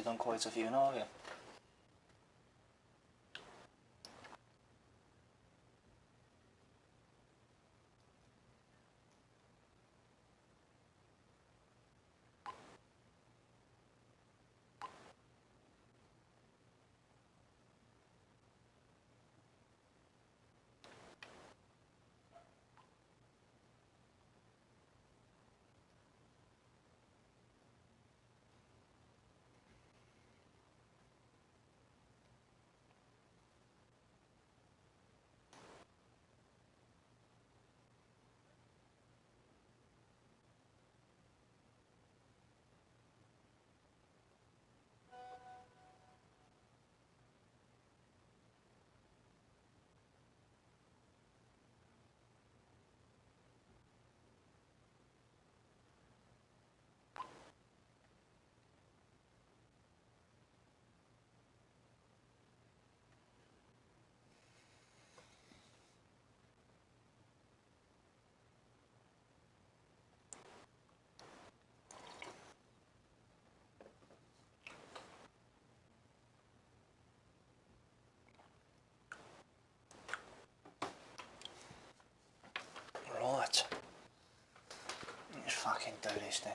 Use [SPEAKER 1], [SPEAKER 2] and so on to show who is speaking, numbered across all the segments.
[SPEAKER 1] probably done quite a few now, have you? Right. Let's fucking do this then.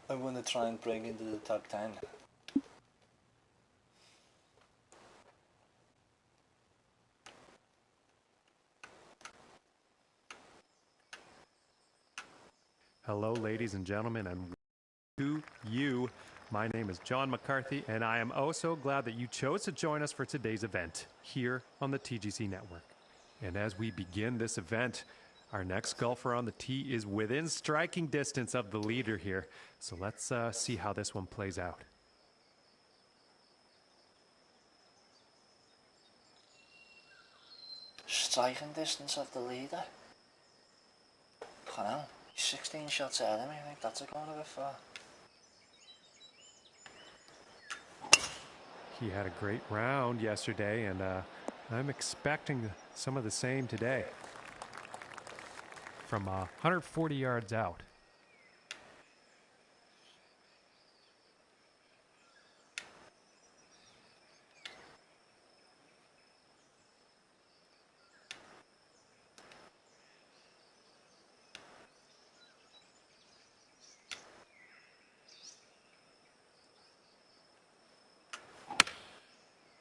[SPEAKER 1] I'm gonna try and break into the top 10.
[SPEAKER 2] Hello, ladies and gentlemen, and to you. My name is John McCarthy, and I am oh so glad that you chose to join us for today's event here on the TGC Network. And as we begin this event, our next golfer on the tee is within striking distance of the leader here. So let's see how this one plays out.
[SPEAKER 1] Striking distance of the leader. I know. He's 16 shots ahead of me. I think that's going a bit far.
[SPEAKER 2] He had a great round yesterday, and I'm expecting some of the same today from 140 yards out.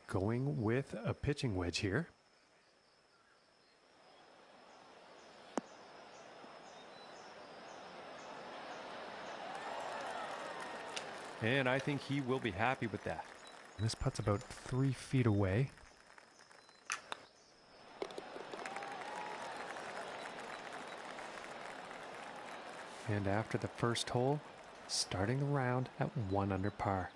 [SPEAKER 2] Going with a pitching wedge here. And I think he will be happy with that. This putt's about 3 feet away. And after the first hole, starting the round at 1 under par.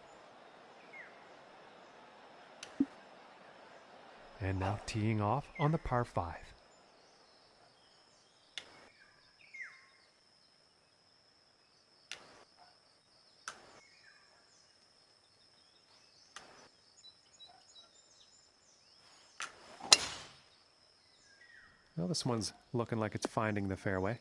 [SPEAKER 2] And now teeing off on the par 5. Well, this one's looking like it's finding the fairway.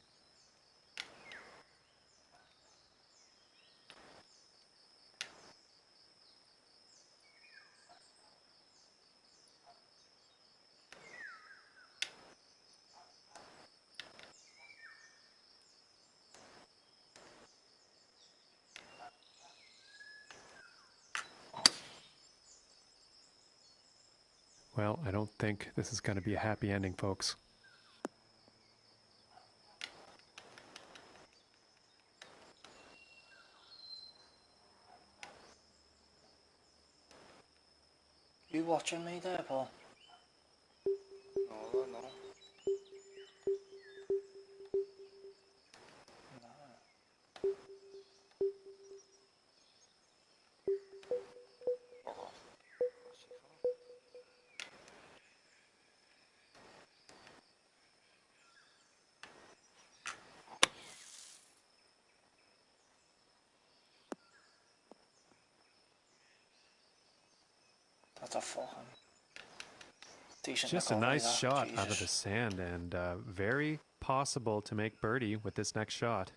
[SPEAKER 2] Well, I don't think this is going to be a happy ending, folks.
[SPEAKER 1] You watching me there, Paul? No, no. That's a fucking decent
[SPEAKER 2] Just a
[SPEAKER 1] recovery,
[SPEAKER 2] nice
[SPEAKER 1] that.
[SPEAKER 2] shot
[SPEAKER 1] Jesus.
[SPEAKER 2] out of the sand, and very possible to make birdie with this next shot.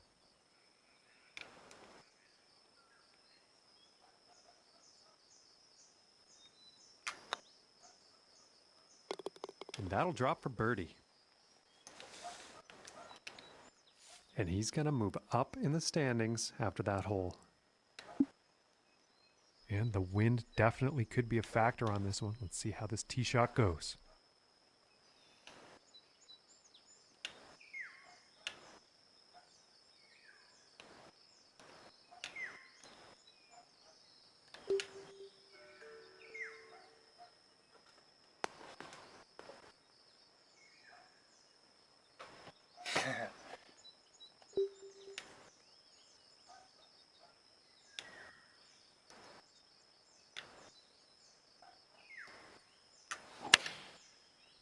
[SPEAKER 2] And that'll drop for birdie. And he's going to move up in the standings after that hole. And the wind definitely could be a factor on this one. Let's see how this tee shot goes.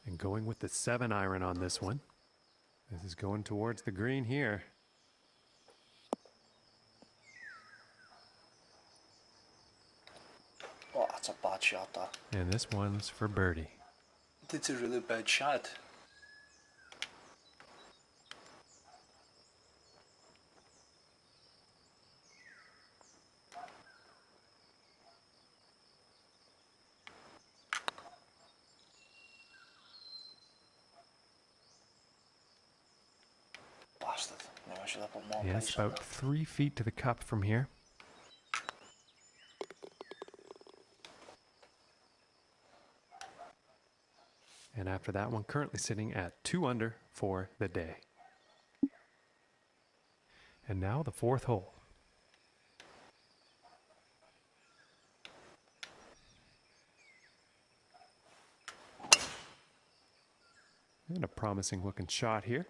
[SPEAKER 2] And going with the 7-iron on this one. This is going towards the green here.
[SPEAKER 1] Oh, that's a bad shot, that.
[SPEAKER 2] And this one's for birdie.
[SPEAKER 1] That's a really bad shot. Bastard. Maybe I should have put more
[SPEAKER 2] Yeah,
[SPEAKER 1] pace
[SPEAKER 2] it's
[SPEAKER 1] on
[SPEAKER 2] about
[SPEAKER 1] that.
[SPEAKER 2] 3 feet to the cup from here. And after that one, currently sitting at 2 under for the day. And now the 4th hole. And a promising looking shot here.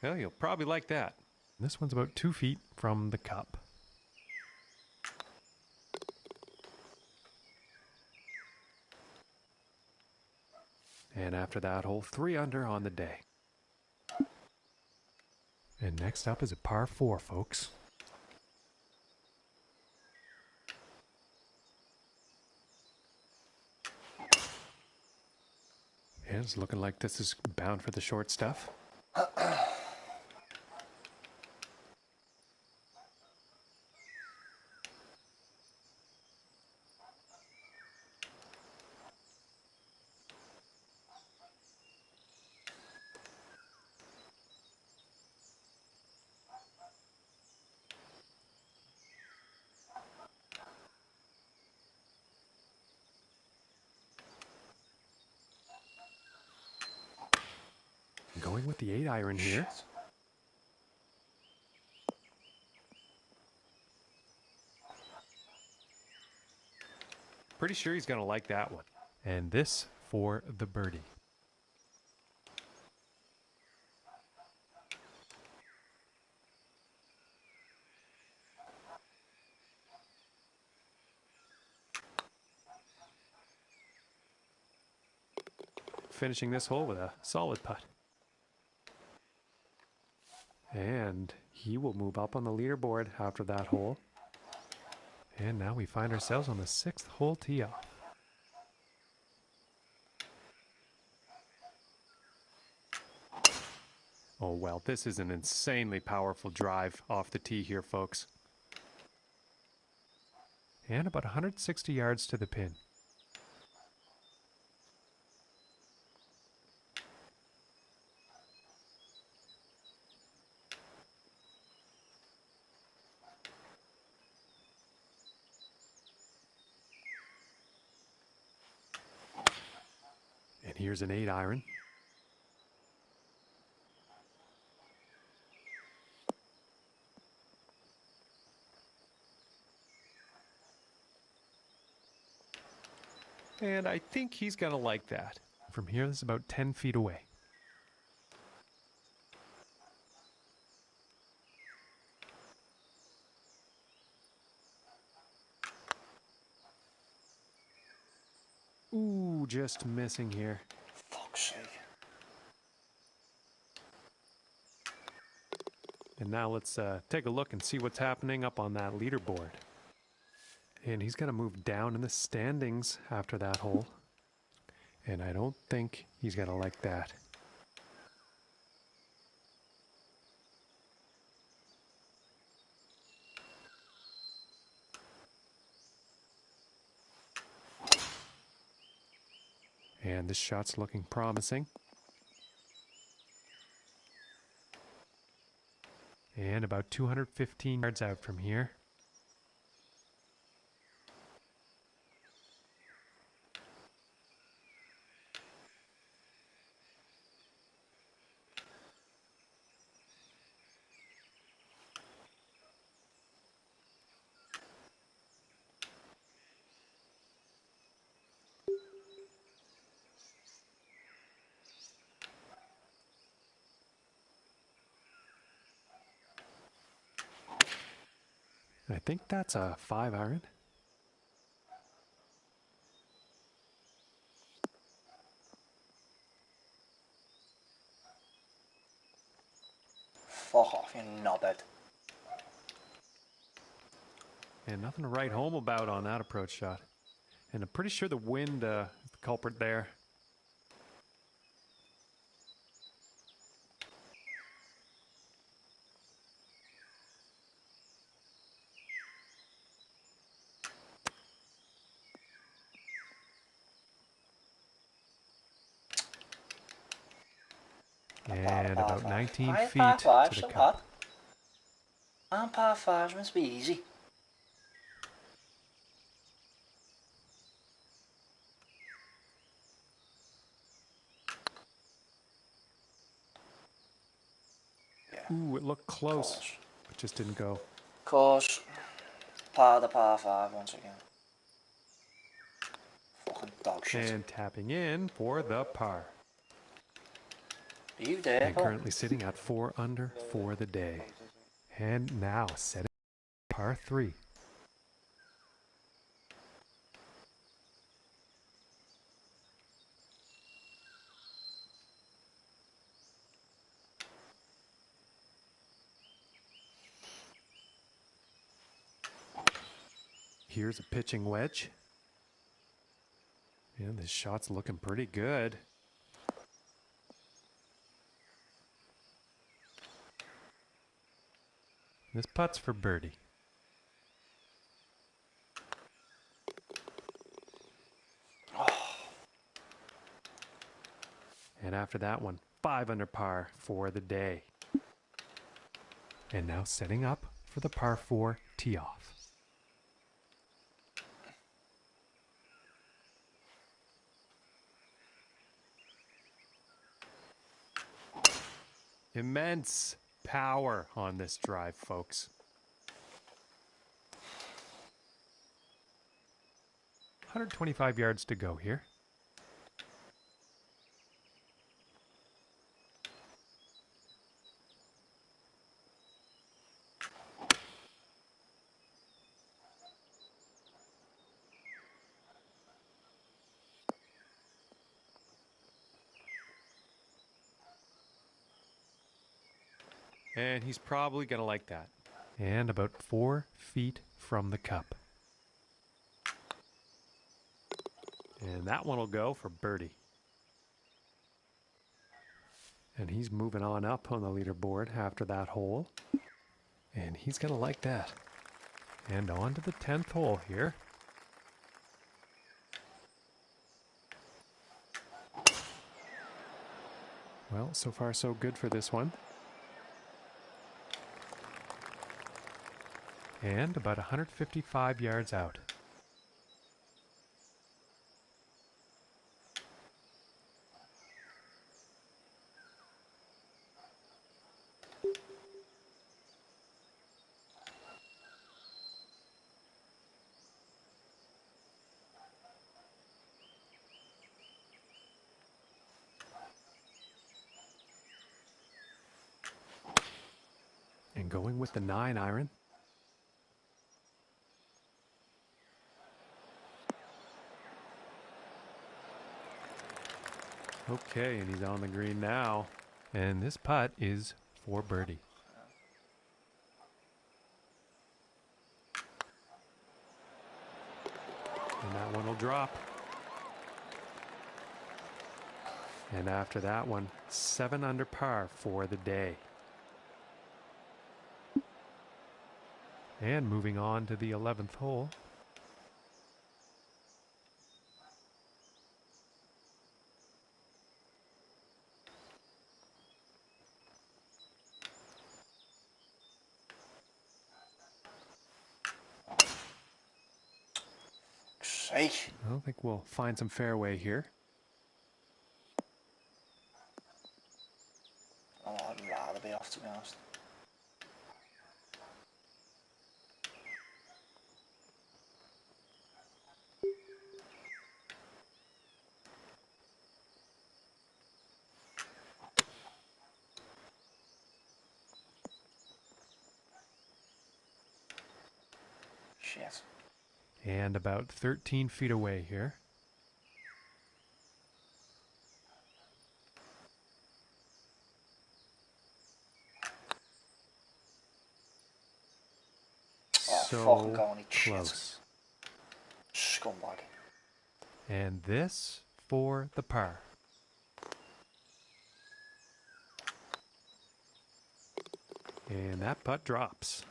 [SPEAKER 2] Well, you'll probably like that. This one's about 2 feet from the cup. And after that hole, 3 under on the day. And next up is a par 4, folks. And it's looking like this is bound for the short stuff. Going with the 8-iron here.
[SPEAKER 1] Shit.
[SPEAKER 2] Pretty sure he's going to like that one. And this for the birdie. Finishing this hole with a solid putt. And he will move up on the leaderboard after that hole. And now we find ourselves on the 6th hole tee off. Oh, well, this is an insanely powerful drive off the tee here, folks. And about 160 yards to the pin. And here's an 8-iron. And I think he's going to like that. From here, this is about 10 feet away. Ooh, just missing here.
[SPEAKER 1] Fuck's sake.
[SPEAKER 2] And now let's take a look and see what's happening up on that leaderboard. And he's going to move down in the standings after that hole. And I don't think he's going to like that. And this shot's looking promising. And about 215 yards out from here. I think that's a 5-iron.
[SPEAKER 1] Fuck off, you knobhead.
[SPEAKER 2] And nothing to write home about on that approach shot. And I'm pretty sure the wind is the culprit there. And about 19 feet to the cup.
[SPEAKER 1] And par 5s must be easy. Yeah.
[SPEAKER 2] Ooh, it looked close, but just didn't go.
[SPEAKER 1] Course, par the par 5 once again. Fucking dog shit.
[SPEAKER 2] And tapping in for the par.
[SPEAKER 1] Are you there,
[SPEAKER 2] And
[SPEAKER 1] Paul?
[SPEAKER 2] currently sitting at 4 under for the day. And now setting par 3. Here's a pitching wedge. And this shot's looking pretty good. This putt's for birdie. And after that one, 5 under par for the day. And now setting up for the par 4 tee off. Immense power on this drive, folks. 125 yards to go here. And he's probably going to like that. And about 4 feet from the cup. And that one will go for birdie. And he's moving on up on the leaderboard after that hole. And he's going to like that. And on to the 10th hole here. Well, so far so good for this one. And about 155 yards out. Going with the 9 iron. Okay, and he's on the green now. And this putt is for birdie. And that one will drop. And after that one, 7 under par for the day. And moving on to the 11th hole.
[SPEAKER 1] Sake.
[SPEAKER 2] I don't think we'll find some fairway here.
[SPEAKER 1] Oh, I'd rather be off, to be honest. Shit.
[SPEAKER 2] And about 13 feet away here.
[SPEAKER 1] Oh,
[SPEAKER 2] So
[SPEAKER 1] fucking going
[SPEAKER 2] close.
[SPEAKER 1] Shit. Scumbag.
[SPEAKER 2] And this for the par. And that putt drops.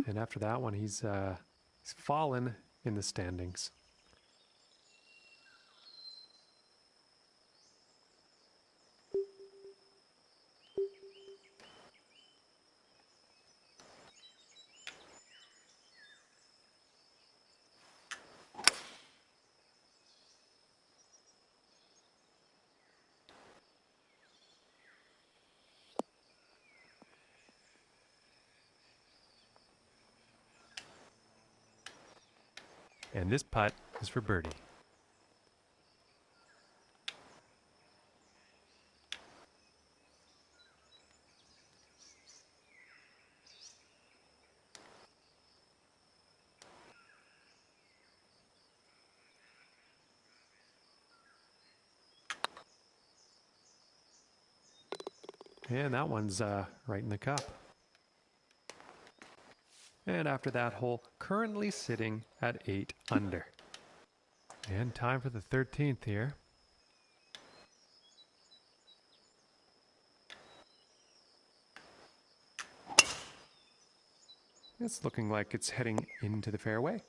[SPEAKER 2] And after that one, he's fallen in the standings. And this putt is for birdie. And that one's right in the cup. And after that hole, currently sitting at 8 under. And time for the 13th here. It's looking like it's heading into the fairway.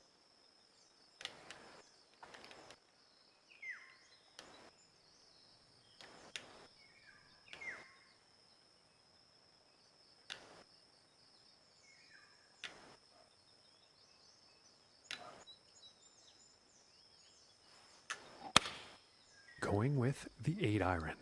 [SPEAKER 2] Going with the 8 iron.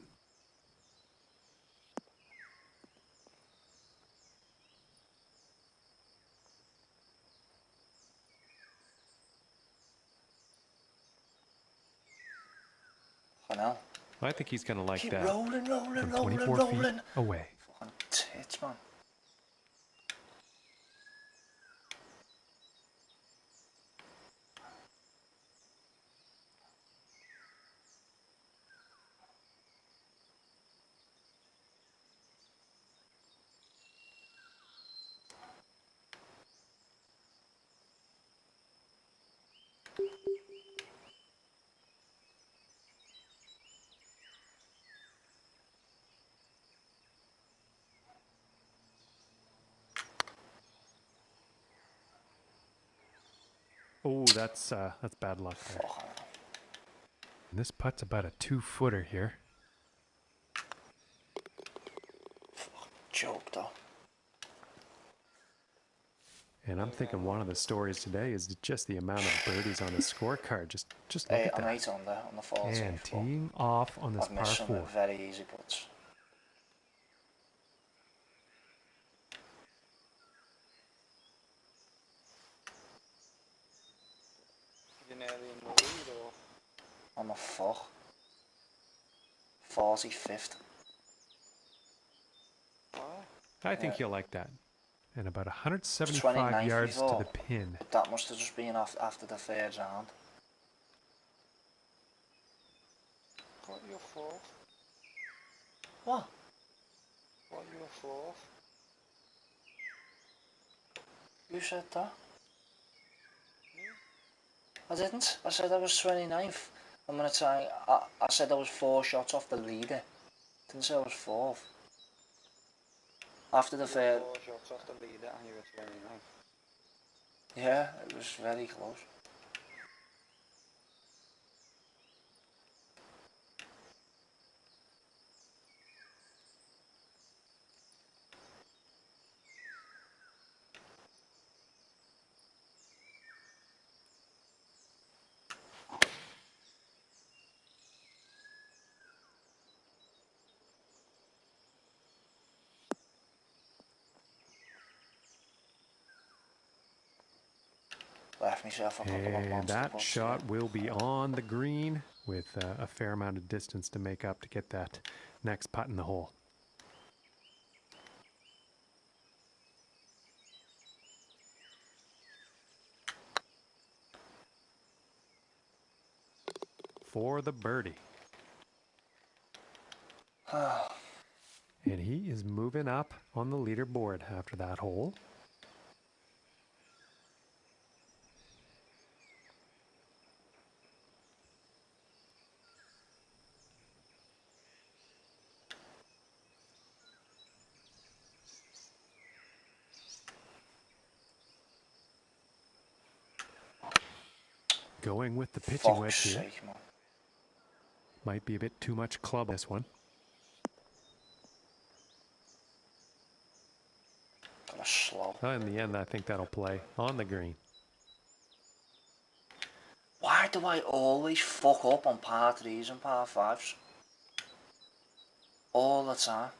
[SPEAKER 1] I know.
[SPEAKER 2] I think he's going to like
[SPEAKER 1] Keep
[SPEAKER 2] that.
[SPEAKER 1] rolling,
[SPEAKER 2] From 24 feet away.
[SPEAKER 1] Fucking tits, man.
[SPEAKER 2] Oh, that's bad luck there. And this putt's about a 2-footer here.
[SPEAKER 1] Joke, though.
[SPEAKER 2] And I'm thinking one of the stories today is just the amount of birdies on the scorecard. Just look
[SPEAKER 1] Hey,
[SPEAKER 2] at
[SPEAKER 1] I'm
[SPEAKER 2] that.
[SPEAKER 1] 8 on the fall.
[SPEAKER 2] And teeing off on this
[SPEAKER 1] I've
[SPEAKER 2] par
[SPEAKER 1] missed some
[SPEAKER 2] 4.
[SPEAKER 1] very easy putts. I'm a fuck. 45th.
[SPEAKER 2] I think you'll like that. And about 175
[SPEAKER 1] 29th
[SPEAKER 2] yards to
[SPEAKER 1] before.
[SPEAKER 2] the pin.
[SPEAKER 1] But that must have just been off after the third round.
[SPEAKER 3] What, you're fourth?
[SPEAKER 1] What?
[SPEAKER 3] What, you're fourth?
[SPEAKER 1] You said that? I didn't. I said I was 29th. I'm gonna try. I said I was 4 shots off the leader. Didn't say I was 4th. After the third.
[SPEAKER 3] 4 shots off the leader and you were 29th.
[SPEAKER 1] Yeah, it was very close. Left myself a couple of
[SPEAKER 2] And
[SPEAKER 1] monster
[SPEAKER 2] that
[SPEAKER 1] putts
[SPEAKER 2] shot
[SPEAKER 1] there.
[SPEAKER 2] will be on the green with a fair amount of distance to make up to get that next putt in the hole. For the birdie. And he is moving up on the leaderboard after that hole. Going with the pitching wedge here.
[SPEAKER 1] Sake, man.
[SPEAKER 2] Might be a bit too much club this one.
[SPEAKER 1] Kinda slow.
[SPEAKER 2] Well, in the end, I think that'll play on the green.
[SPEAKER 1] Why do I always fuck up on par 3s and par 5s? All the time.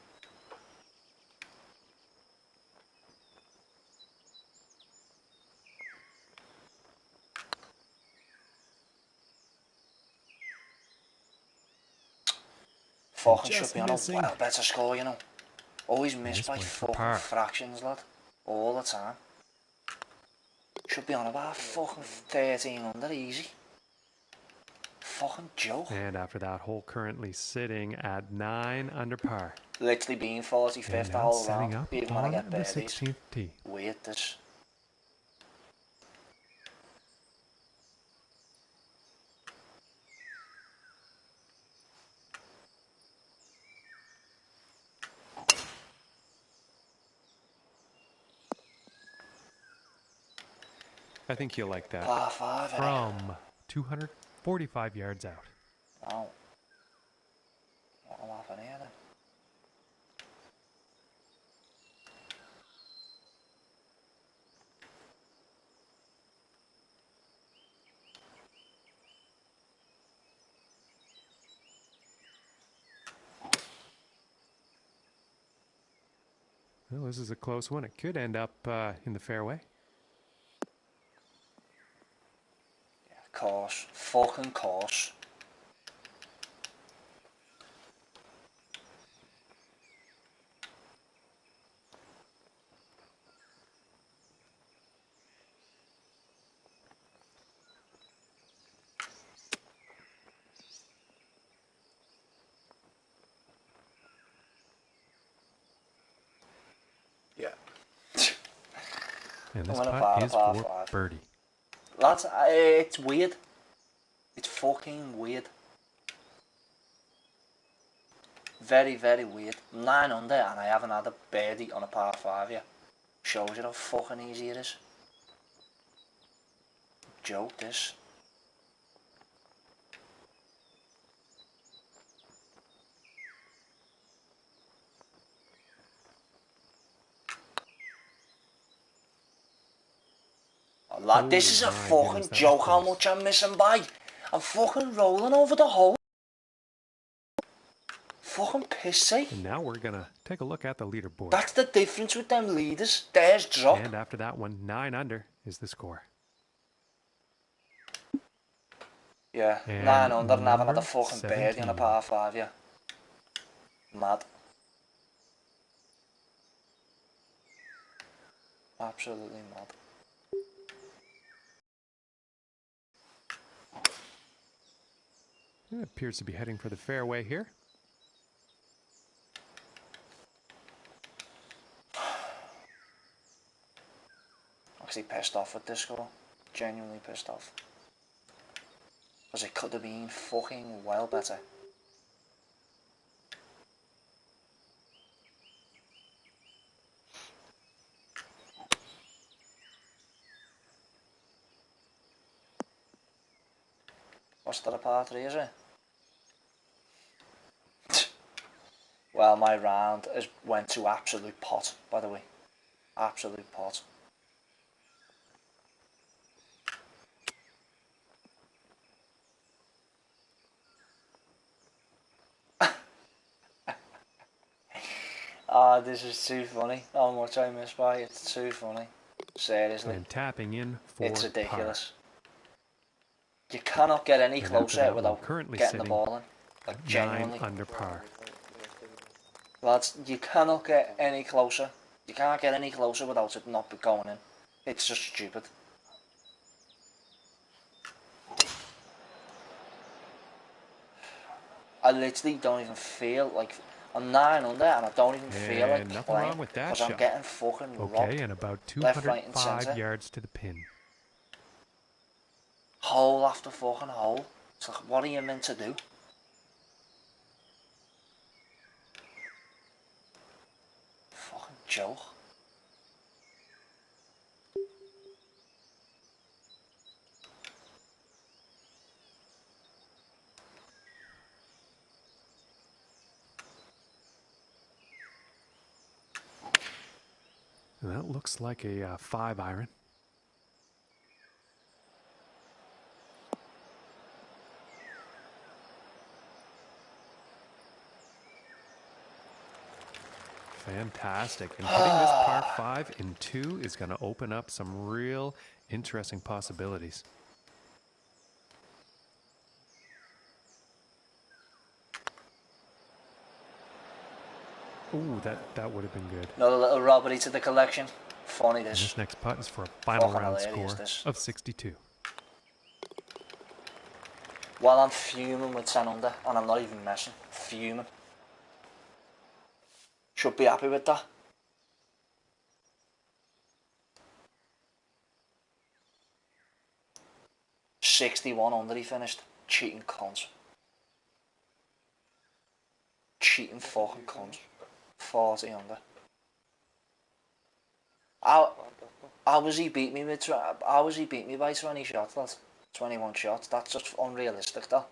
[SPEAKER 1] Fucking should be on a well better score, you know. Always miss by fucking fractions, lad. All the time. Should be on about fucking 13 under easy. Fucking joke.
[SPEAKER 2] And after that hole currently sitting at 9 under par.
[SPEAKER 1] Literally being 45th the whole round. Even when I get
[SPEAKER 2] the
[SPEAKER 1] birdies.
[SPEAKER 2] 16th tee.
[SPEAKER 1] Weird this.
[SPEAKER 2] I think you'll like that.
[SPEAKER 1] Par 5,
[SPEAKER 2] From 245 yards out.
[SPEAKER 1] Oh. What'll happen here then?
[SPEAKER 2] Well, this is a close one. It could end up in the fairway.
[SPEAKER 1] Yeah, course. Fucking course. Yeah.
[SPEAKER 2] And this
[SPEAKER 1] I'm gonna
[SPEAKER 2] putt is
[SPEAKER 1] par
[SPEAKER 2] for
[SPEAKER 1] 5.
[SPEAKER 2] birdie.
[SPEAKER 1] Lads, it's weird. It's fucking weird. Very, very weird. 9 under and I haven't had a birdie on a par 5 yet. Shows you how fucking easy it is. Joke this. Oh, lad, this is a fucking joke how much I'm missing by. I'm fucking rolling over the hole. Fucking pissy.
[SPEAKER 2] And now we're going to take a look at the leaderboard.
[SPEAKER 1] That's the difference with them leaders. There's drop.
[SPEAKER 2] And after that one, 9 under is the score.
[SPEAKER 1] Yeah,
[SPEAKER 2] and
[SPEAKER 1] 9 under and haven't had a
[SPEAKER 2] number
[SPEAKER 1] fucking
[SPEAKER 2] 17.
[SPEAKER 1] birdie on a par 5, yeah. Mad. Absolutely mad.
[SPEAKER 2] It appears to be heading for the fairway here.
[SPEAKER 1] Actually pissed off with this score. Genuinely pissed off. Because it could have been fucking well better. What's that a par 3, is it? Well, my round went to absolute pot, by the way. Absolute pot. Ah, this is too funny. How much I miss by it. It's too funny. Seriously.
[SPEAKER 2] And tapping in for
[SPEAKER 1] It's ridiculous.
[SPEAKER 2] par.
[SPEAKER 1] You cannot get any
[SPEAKER 2] And
[SPEAKER 1] closer without
[SPEAKER 2] currently
[SPEAKER 1] getting the
[SPEAKER 2] sitting
[SPEAKER 1] ball in. Like,
[SPEAKER 2] 9
[SPEAKER 1] genuinely.
[SPEAKER 2] under par.
[SPEAKER 1] Lads, you cannot get any closer. You can't get any closer without it not be going in. It's just stupid. I literally don't even feel like I'm 9 under and I don't even feel like
[SPEAKER 2] nothing
[SPEAKER 1] playing
[SPEAKER 2] wrong with that
[SPEAKER 1] because I'm
[SPEAKER 2] shot.
[SPEAKER 1] getting fucking robbed.
[SPEAKER 2] Okay, and about
[SPEAKER 1] Left, right, and
[SPEAKER 2] 205
[SPEAKER 1] centre.
[SPEAKER 2] yards to the pin.
[SPEAKER 1] Hole after fucking hole. It's like, what are you meant to do? Fucking joke.
[SPEAKER 2] And that looks like a 5 iron. Fantastic. And hitting this par 5 in 2 is going to open up some real interesting possibilities. Ooh, that would have been good.
[SPEAKER 1] Another little robbery to the collection. Funny
[SPEAKER 2] And
[SPEAKER 1] this.
[SPEAKER 2] this next putt is for a final
[SPEAKER 1] Fucking
[SPEAKER 2] round
[SPEAKER 1] hilarious,
[SPEAKER 2] score
[SPEAKER 1] this.
[SPEAKER 2] of 62.
[SPEAKER 1] While I'm fuming with 10 under, and I'm not even messing. Fuming. Should be happy with that. $61 under he finished. Cheating cunt. Cheating fucking cunt. 40 under. How was he beat me with? How was he beat me by 20 shots, lad? 21 shots. That's just unrealistic, though.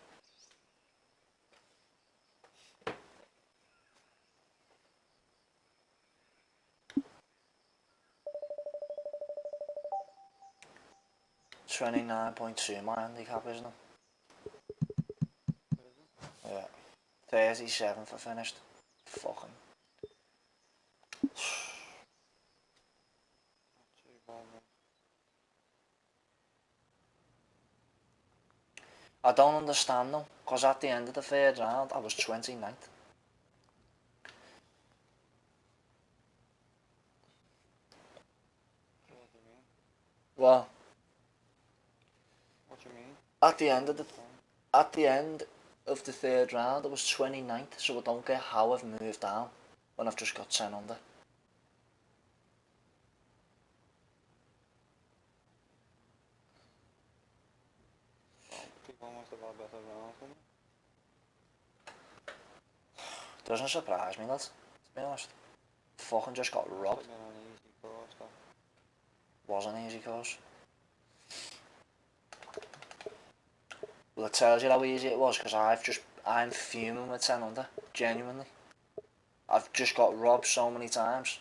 [SPEAKER 1] $29.2 my handicap, isn't it? Yeah. 37th I finished. Fucking. I don't understand though, because at the end of the third round I was 29th. Well,
[SPEAKER 3] What do you mean?
[SPEAKER 1] at the end of the third round I was 29th, so I don't get how I've moved down when I've just got 10 under.
[SPEAKER 3] Well, people must have had better rounds than
[SPEAKER 1] Doesn't surprise me, lads, to be honest. Fucking just got robbed.
[SPEAKER 3] been an easy course though.
[SPEAKER 1] Was an easy course. Well, it tells you how easy it was, because I'm fuming with 10 under, genuinely. I've just got robbed so many times.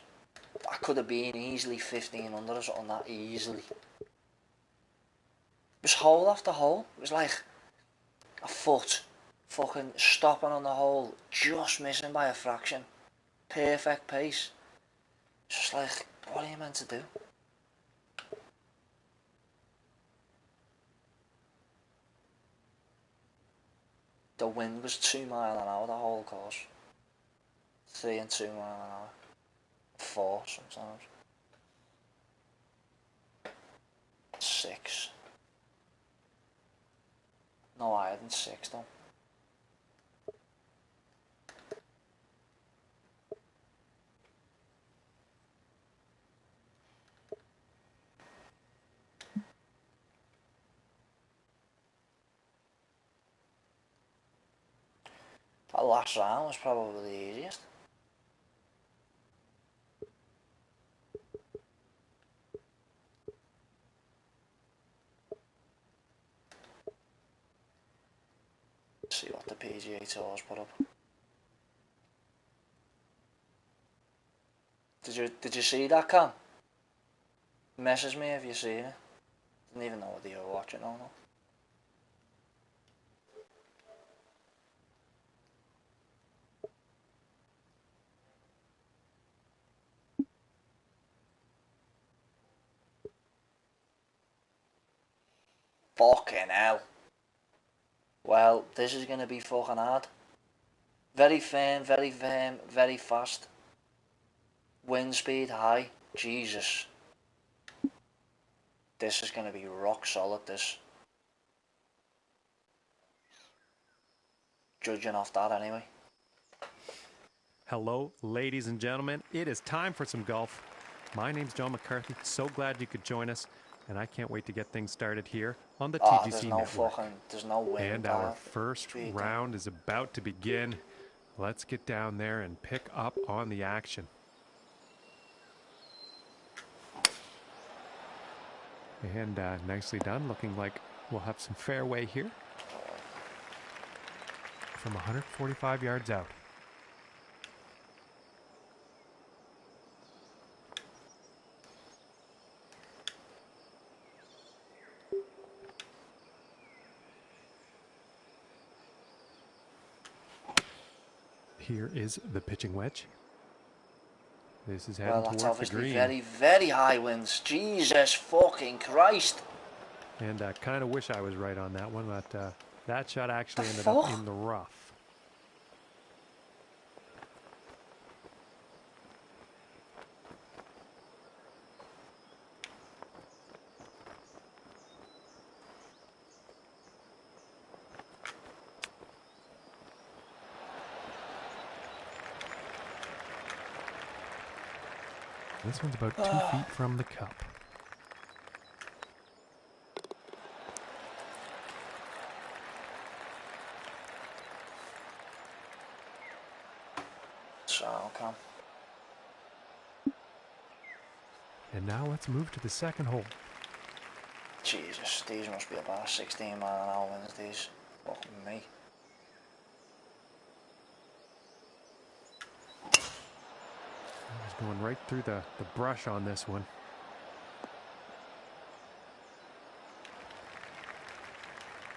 [SPEAKER 1] I could have been easily 15 under or something like that, easily. It was hole after hole. It was like a foot fucking stopping on the hole, just missing by a fraction. Perfect pace. It's just like, what are you meant to do? The wind was 2 miles an hour the whole course. 3 and 2 miles an hour. 4 sometimes. 6. No higher than 6 though. That last round was probably the easiest. Let's see what the PGA Tour's put up. Did you see that, Cam? Message me if you seen it. Didn't even know whether you were watching or not. Fucking hell. Well, this is going to be fucking hard. Very firm, very fast. Wind speed high. Jesus. This is going to be rock solid, this. Judging off that anyway.
[SPEAKER 2] Hello, ladies and gentlemen. It is time for some golf. My name's John McCarthy. So glad you could join us. And I can't wait to get things started here on the TGC Network.
[SPEAKER 1] There's no wind.
[SPEAKER 2] And our first round is about to begin. Let's get down there and pick up on the action. And nicely done. Looking like we'll have some fairway here from 145 yards out. Here is the pitching wedge. This is heading towards the green. Well, that's
[SPEAKER 1] obviously very high winds. Jesus fucking Christ.
[SPEAKER 2] And I kind of wish I was right on that one, but that shot actually ended up in the rough. This one's about 2 feet from the cup.
[SPEAKER 1] So, okay.
[SPEAKER 2] And now let's move to the second hole.
[SPEAKER 1] Jesus, these must be about 16 mile an hour winds, these. Fucking me.
[SPEAKER 2] Going right through the brush on this one.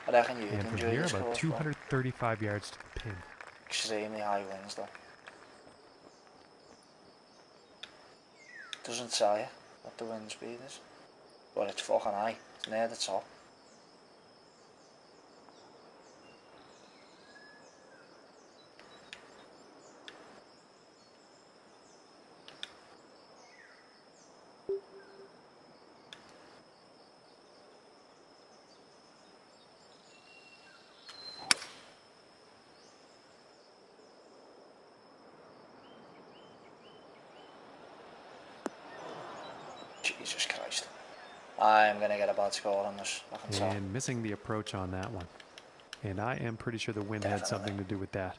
[SPEAKER 1] I reckon you
[SPEAKER 2] and
[SPEAKER 1] enjoy
[SPEAKER 2] from here,
[SPEAKER 1] this
[SPEAKER 2] about
[SPEAKER 1] course,
[SPEAKER 2] 235 yards to the pin.
[SPEAKER 1] Extremely high winds though. Doesn't tell you what the wind speed is, but it's fucking high. It's near the top. Jesus Christ. I'm going to get a bad score on this.
[SPEAKER 2] And missing the approach on that one. And I am pretty sure the wind had something to do with that.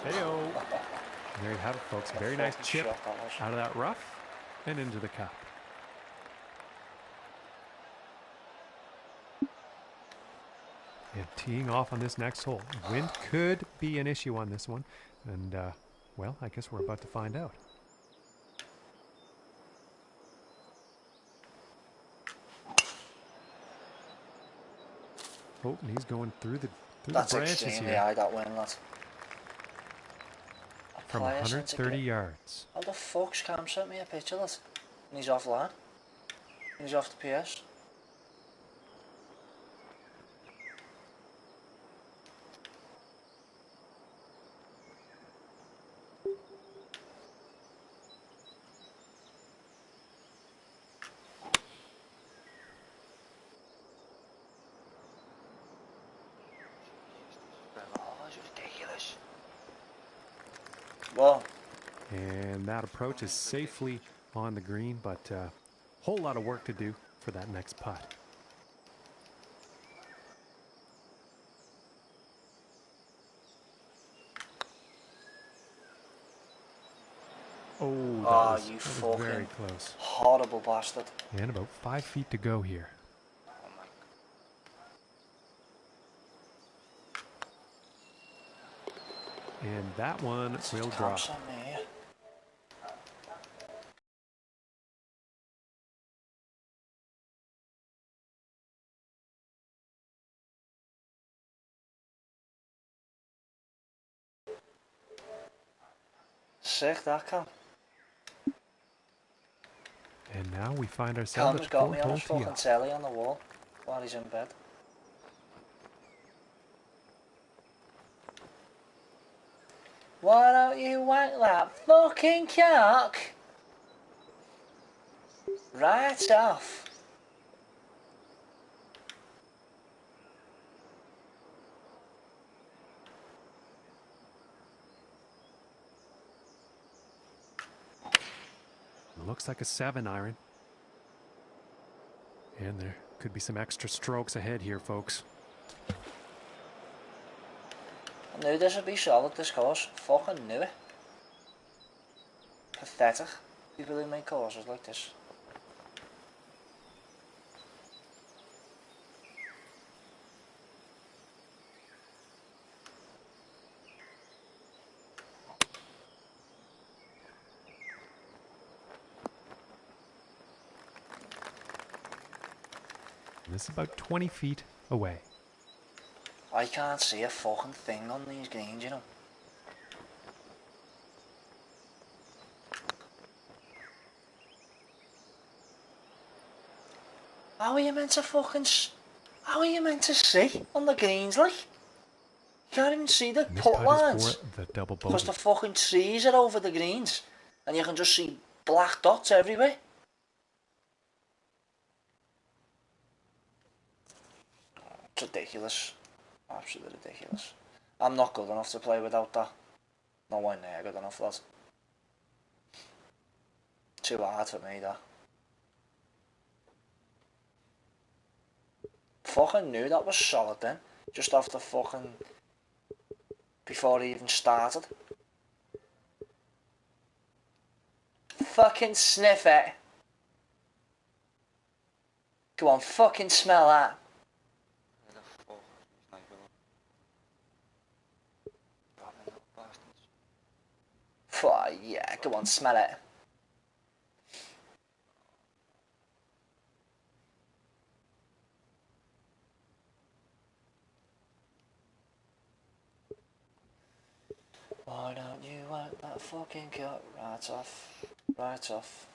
[SPEAKER 2] Hey-o. There you have it, folks. Very nice chip out of that rough and into the cup. And teeing off on this next hole. Wind could be an issue on this one. And, well, I guess we're about to find out. Oh, and he's going through the branches here.
[SPEAKER 1] That's extremely high, that wind, lads.
[SPEAKER 2] from
[SPEAKER 1] player since
[SPEAKER 2] 130 yards.
[SPEAKER 1] How the fuck's Cam sent me a picture of that? And he's offline. And he's off the PS. Well,
[SPEAKER 2] And that approach is safely on the green, but a whole lot of work to do for that next putt. Oh, that
[SPEAKER 1] you
[SPEAKER 2] was
[SPEAKER 1] fucking
[SPEAKER 2] very close.
[SPEAKER 1] horrible bastard.
[SPEAKER 2] And about 5 feet to go here. And that one will drop.
[SPEAKER 1] Sick that Cam.
[SPEAKER 2] And now we find ourselves
[SPEAKER 1] Cam's
[SPEAKER 2] at
[SPEAKER 1] got me on
[SPEAKER 2] 4-hole
[SPEAKER 1] his fucking
[SPEAKER 2] tee-off.
[SPEAKER 1] telly on the wall while he's in bed. Why don't you wank that fucking cock? Right off.
[SPEAKER 2] Looks like a 7-iron. And there could be some extra strokes ahead here, folks.
[SPEAKER 1] I knew this would be solid, this course. Fucking knew it. Pathetic. People who make courses like this.
[SPEAKER 2] And this is about 20 feet away.
[SPEAKER 1] I can't see a fucking thing on these greens, you know. How are you meant to fucking... How are you meant to see on the greens, like? You can't even see the putt lines.
[SPEAKER 2] The double bogey.
[SPEAKER 1] Because the fucking trees are over the greens. And you can just see black dots everywhere. It's ridiculous. Absolutely ridiculous. I'm not good enough to play without that. No one near good enough, lad. Too hard for me, that. Fucking knew that was solid then. Just off the fucking... Before he even started. Fucking sniff it. Go on, fucking smell that. Yeah, go on, smell it. Why don't you want that fucking cut? Right off. Right off.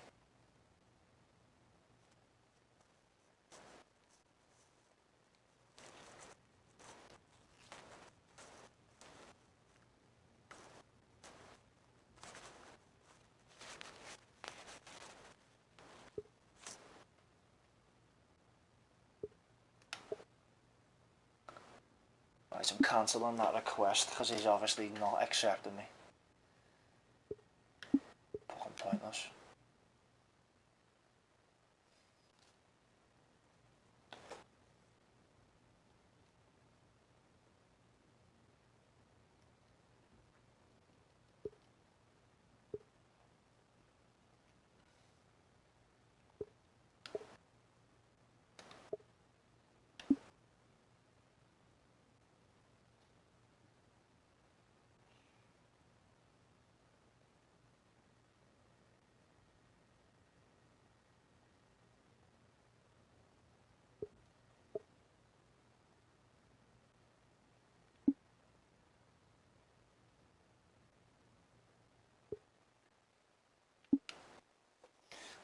[SPEAKER 1] Right, I'm cancelling that request because he's obviously not accepting me. Fucking pointless.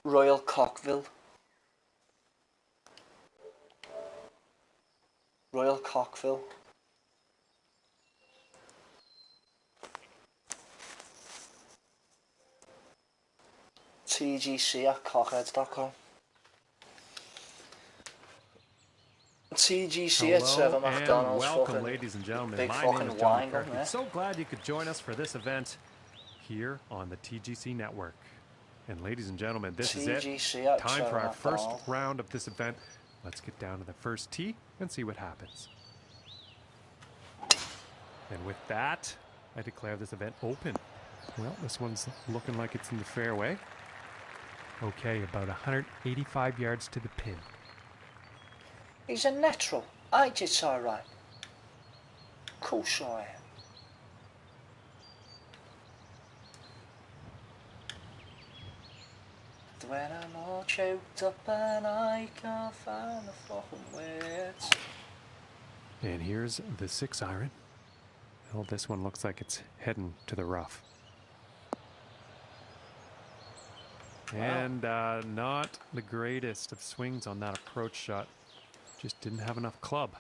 [SPEAKER 1] Royal Cockville. Royal Cockville. TGC at cockheads.com. TGC at
[SPEAKER 2] Hello
[SPEAKER 1] 7 McDonald's.
[SPEAKER 2] and welcome,
[SPEAKER 1] fucking
[SPEAKER 2] ladies and gentlemen.
[SPEAKER 1] big
[SPEAKER 2] My
[SPEAKER 1] fucking
[SPEAKER 2] name is John
[SPEAKER 1] wine gun
[SPEAKER 2] McCarthy.
[SPEAKER 1] there.
[SPEAKER 2] So glad you could join us for this event here on the TGC Network. And ladies and gentlemen, this is it.
[SPEAKER 1] TGC at
[SPEAKER 2] Time for
[SPEAKER 1] 7
[SPEAKER 2] our first
[SPEAKER 1] McDonald's.
[SPEAKER 2] round of this event. Let's get down to the first tee and see what happens. And with that, I declare this event open. Well, this one's looking like it's in the fairway. Okay, about 185 yards to the pin.
[SPEAKER 1] He's a natural. I did alright. Course I am. When I'm all choked up and I can't find the fucking words.
[SPEAKER 2] And here's the 6-iron. Well, this one looks like it's heading to the rough.
[SPEAKER 1] Wow.
[SPEAKER 2] And not the greatest of swings on that approach shot. Just didn't have enough club.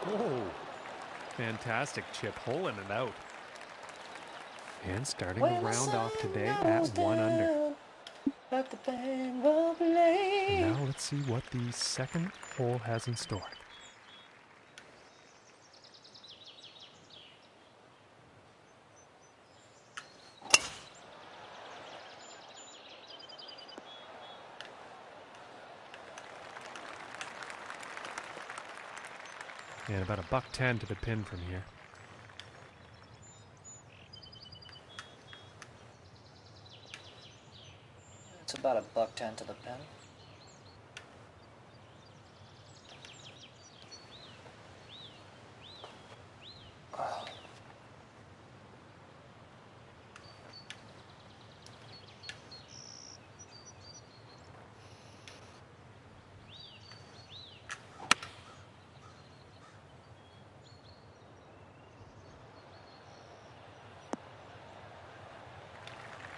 [SPEAKER 2] Oh, fantastic chip, holing it out. And starting the round off today at 1 under.
[SPEAKER 1] Let the band will play.
[SPEAKER 2] And now let's see what the second hole has in store. And about $110 to the pin from here.
[SPEAKER 1] It's about $110 to the pin. Oh.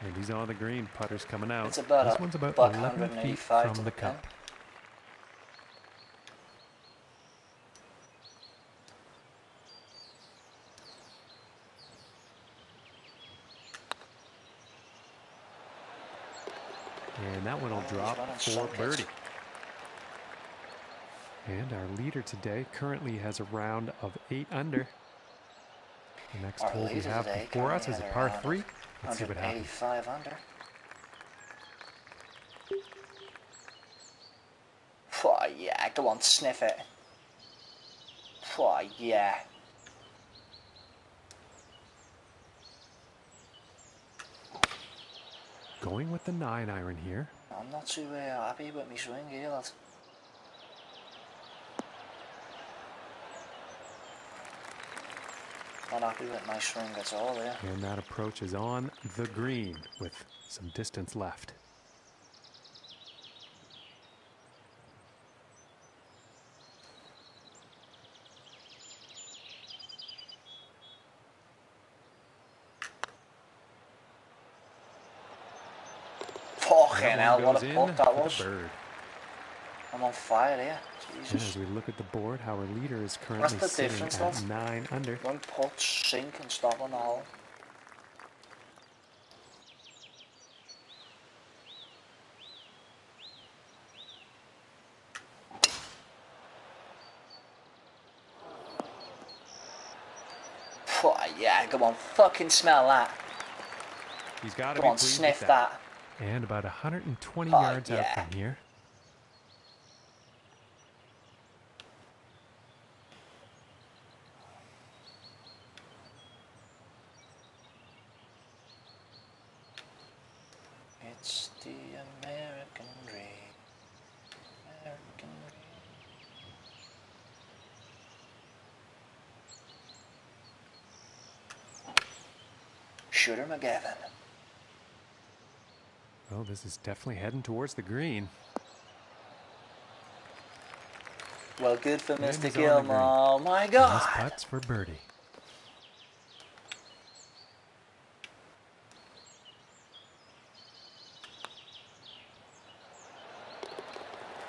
[SPEAKER 2] And he's on the green. Putter's coming out.
[SPEAKER 1] It's about
[SPEAKER 2] this one's about 11 feet
[SPEAKER 1] $185
[SPEAKER 2] from the cup. And that one will drop for birdie. And our leader today currently has a round of 8 under. The next hole we have before us is a par 3. Let's see what happens.
[SPEAKER 1] 185 under. Oh yeah, go on, sniff it. Oh yeah.
[SPEAKER 2] Going with the 9-iron here.
[SPEAKER 1] I'm not too happy with my swing here, lad. Not happy with my swing at all there.
[SPEAKER 2] And that approach is on the green with some distance left.
[SPEAKER 1] Fucking hell, what a putt that
[SPEAKER 2] was.
[SPEAKER 1] was. I'm on fire here.
[SPEAKER 2] And
[SPEAKER 1] Jesus.
[SPEAKER 2] as we look at the board, our leader is currently
[SPEAKER 1] What's the
[SPEAKER 2] sitting
[SPEAKER 1] difference,
[SPEAKER 2] at
[SPEAKER 1] lad?
[SPEAKER 2] 9 under.
[SPEAKER 1] One putt, sink and stop on the hole. Oh yeah, come on, fucking smell that.
[SPEAKER 2] He's got to
[SPEAKER 1] Come
[SPEAKER 2] be
[SPEAKER 1] on,
[SPEAKER 2] pleased
[SPEAKER 1] sniff
[SPEAKER 2] with
[SPEAKER 1] that.
[SPEAKER 2] And about 120
[SPEAKER 1] Oh,
[SPEAKER 2] yards out
[SPEAKER 1] yeah.
[SPEAKER 2] from here.
[SPEAKER 1] It's the American dream. American dream. Shooter McGavin.
[SPEAKER 2] Well, this is definitely heading towards the green.
[SPEAKER 1] Well, good for
[SPEAKER 2] And
[SPEAKER 1] Mr.
[SPEAKER 2] he's on the
[SPEAKER 1] Gilmore.
[SPEAKER 2] green.
[SPEAKER 1] Oh my
[SPEAKER 2] And this
[SPEAKER 1] God.
[SPEAKER 2] putt's for birdie.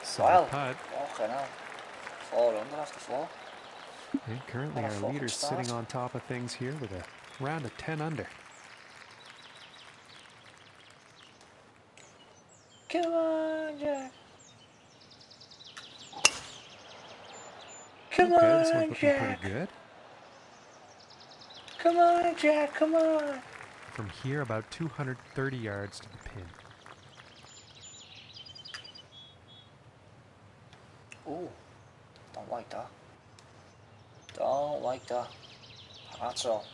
[SPEAKER 2] Solid
[SPEAKER 1] Well,
[SPEAKER 2] putt.
[SPEAKER 1] fucking hell. 4 under after 4.
[SPEAKER 2] And currently
[SPEAKER 1] What a
[SPEAKER 2] our
[SPEAKER 1] fucking
[SPEAKER 2] leader's
[SPEAKER 1] start.
[SPEAKER 2] sitting on top of things here with a round of 10 under.
[SPEAKER 1] Come on, Jack. Come
[SPEAKER 2] Okay, this one's
[SPEAKER 1] on,
[SPEAKER 2] looking
[SPEAKER 1] Jack.
[SPEAKER 2] pretty good.
[SPEAKER 1] Come on, Jack. Come on.
[SPEAKER 2] From here, about 230 yards to the pin.
[SPEAKER 1] Ooh, don't like that. Don't like that. That's all.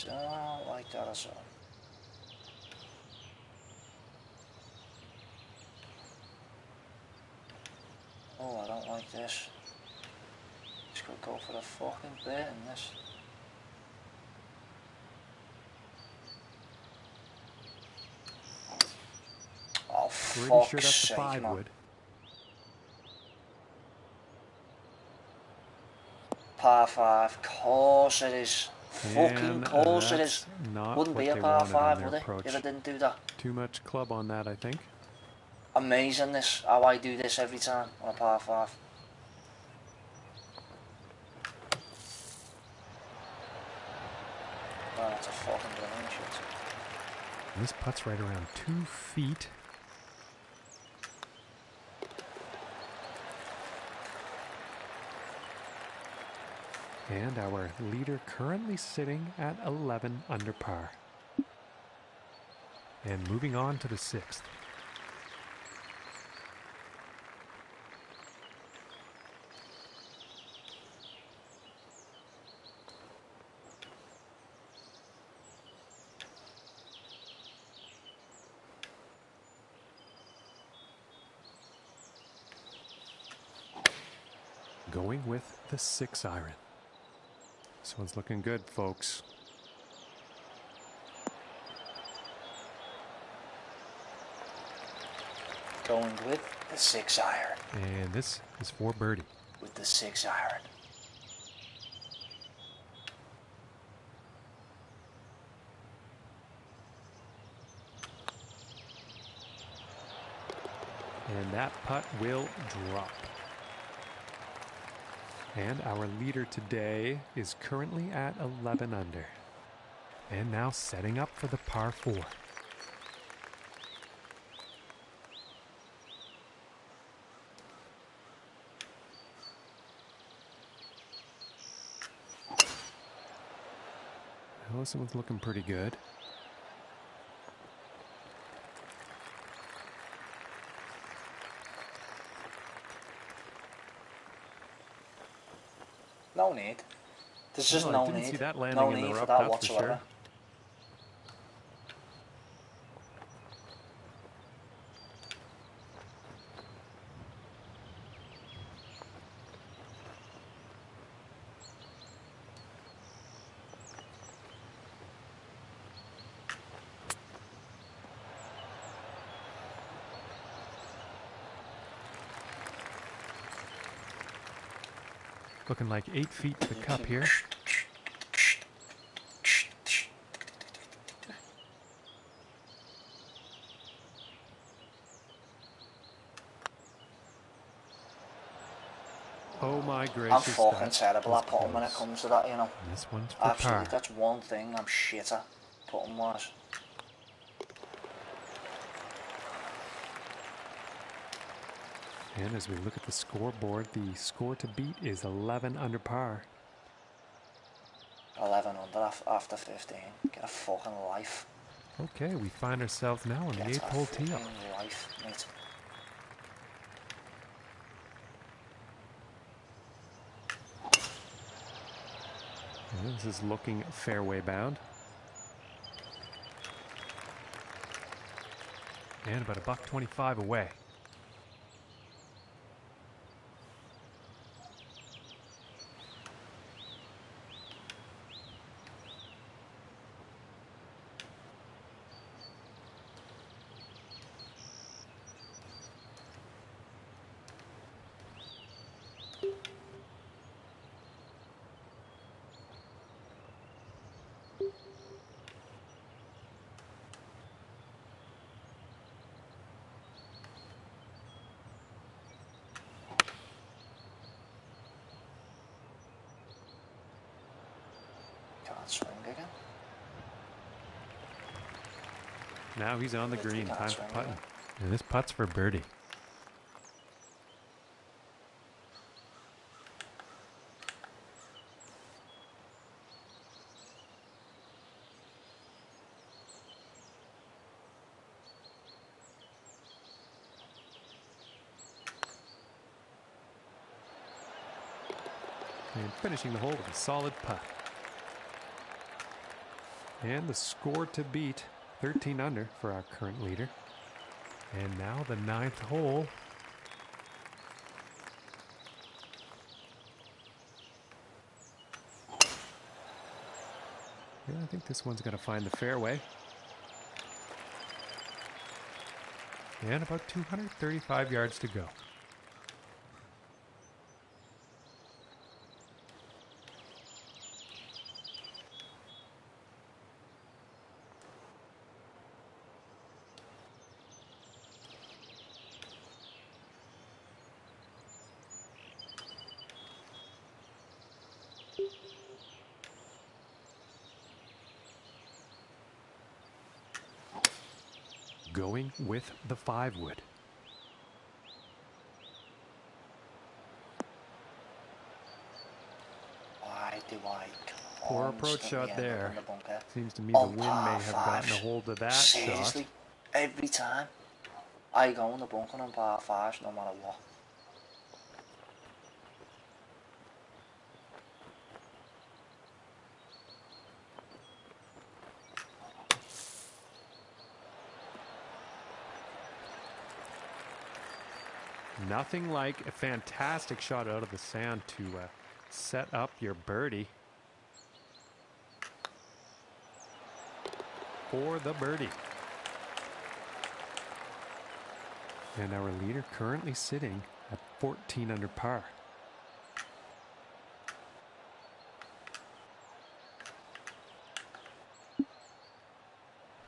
[SPEAKER 1] Don't like that at all. Oh, I don't like this. Just could go for the fucking bit in this. Oh,
[SPEAKER 2] Pretty
[SPEAKER 1] fuck's
[SPEAKER 2] sure that's a
[SPEAKER 1] sake,
[SPEAKER 2] 5
[SPEAKER 1] man.
[SPEAKER 2] wood.
[SPEAKER 1] Par 5. Course it is. Fucking
[SPEAKER 2] And
[SPEAKER 1] course it
[SPEAKER 2] that's
[SPEAKER 1] is.
[SPEAKER 2] not
[SPEAKER 1] Wouldn't
[SPEAKER 2] what
[SPEAKER 1] be a
[SPEAKER 2] they
[SPEAKER 1] par
[SPEAKER 2] wanted on
[SPEAKER 1] 5,
[SPEAKER 2] their
[SPEAKER 1] would it,
[SPEAKER 2] approach.
[SPEAKER 1] if I didn't do that?
[SPEAKER 2] Too much club on that, I think.
[SPEAKER 1] Amazing this, how I do this every time on a par 5. Oh, that's a fucking brilliant shot.
[SPEAKER 2] This putt's right around 2 feet. And our leader currently sitting at 11 under par. And moving on to the 6th. Going with the 6-iron. This one's looking good, folks.
[SPEAKER 1] Going with the 6-iron.
[SPEAKER 2] And this is for birdie.
[SPEAKER 1] With the 6-iron.
[SPEAKER 2] And that putt will drop. And our leader today is currently at 11 under. And now setting up for the par 4. Well, this one's looking pretty good.
[SPEAKER 1] No need. There's just
[SPEAKER 2] I
[SPEAKER 1] no
[SPEAKER 2] didn't
[SPEAKER 1] need.
[SPEAKER 2] see that landing
[SPEAKER 1] No
[SPEAKER 2] in the
[SPEAKER 1] need for
[SPEAKER 2] rough,
[SPEAKER 1] that
[SPEAKER 2] that's
[SPEAKER 1] whatsoever.
[SPEAKER 2] for sure. Looking like 8 feet to the cup here. Oh my gracious.
[SPEAKER 1] I'm fucking
[SPEAKER 2] that
[SPEAKER 1] terrible
[SPEAKER 2] was
[SPEAKER 1] at putting when it
[SPEAKER 2] close.
[SPEAKER 1] comes to that, you know.
[SPEAKER 2] And this one's for
[SPEAKER 1] Absolutely,
[SPEAKER 2] par.
[SPEAKER 1] that's one thing I'm shit at, putting wise.
[SPEAKER 2] And as we look at the scoreboard, the score to beat is 11 under par.
[SPEAKER 1] 11 under after 15. Get a fucking life.
[SPEAKER 2] Okay, we find ourselves now on the
[SPEAKER 1] Get
[SPEAKER 2] 8th
[SPEAKER 1] a
[SPEAKER 2] hole tee up.
[SPEAKER 1] fucking life, mate.
[SPEAKER 2] And this is looking fairway bound. And about $125 away.
[SPEAKER 1] again.
[SPEAKER 2] Now he's on the
[SPEAKER 1] Literally
[SPEAKER 2] green.
[SPEAKER 1] can't
[SPEAKER 2] Time for
[SPEAKER 1] swing
[SPEAKER 2] putting.
[SPEAKER 1] again.
[SPEAKER 2] And this putt's for birdie. And finishing the hole with a solid putt. And the score to beat, 13 under for our current leader. And now the 9th hole. Yeah, I think this one's going to find the fairway. And about 235 yards to go. Going with the 5-wood.
[SPEAKER 1] Why do I
[SPEAKER 2] Poor approach
[SPEAKER 1] constantly
[SPEAKER 2] shot
[SPEAKER 1] end up
[SPEAKER 2] there.
[SPEAKER 1] in the bunker?
[SPEAKER 2] Seems to me the
[SPEAKER 1] On
[SPEAKER 2] wind may
[SPEAKER 1] par
[SPEAKER 2] have gotten a
[SPEAKER 1] fives.
[SPEAKER 2] hold of that
[SPEAKER 1] Seriously,
[SPEAKER 2] shot.
[SPEAKER 1] every time I go in the bunker on par 5s, no matter what.
[SPEAKER 2] Nothing like a fantastic shot out of the sand to set up your birdie. For the birdie. And our leader currently sitting at 14 under par.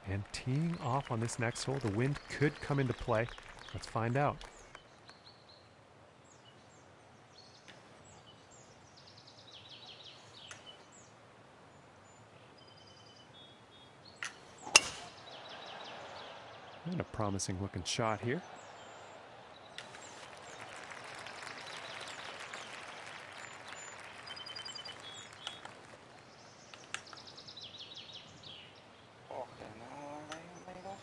[SPEAKER 2] And teeing off on this next hole, the wind could come into play. Let's find out. And a promising looking shot here.
[SPEAKER 3] Fucking hell, are you made of?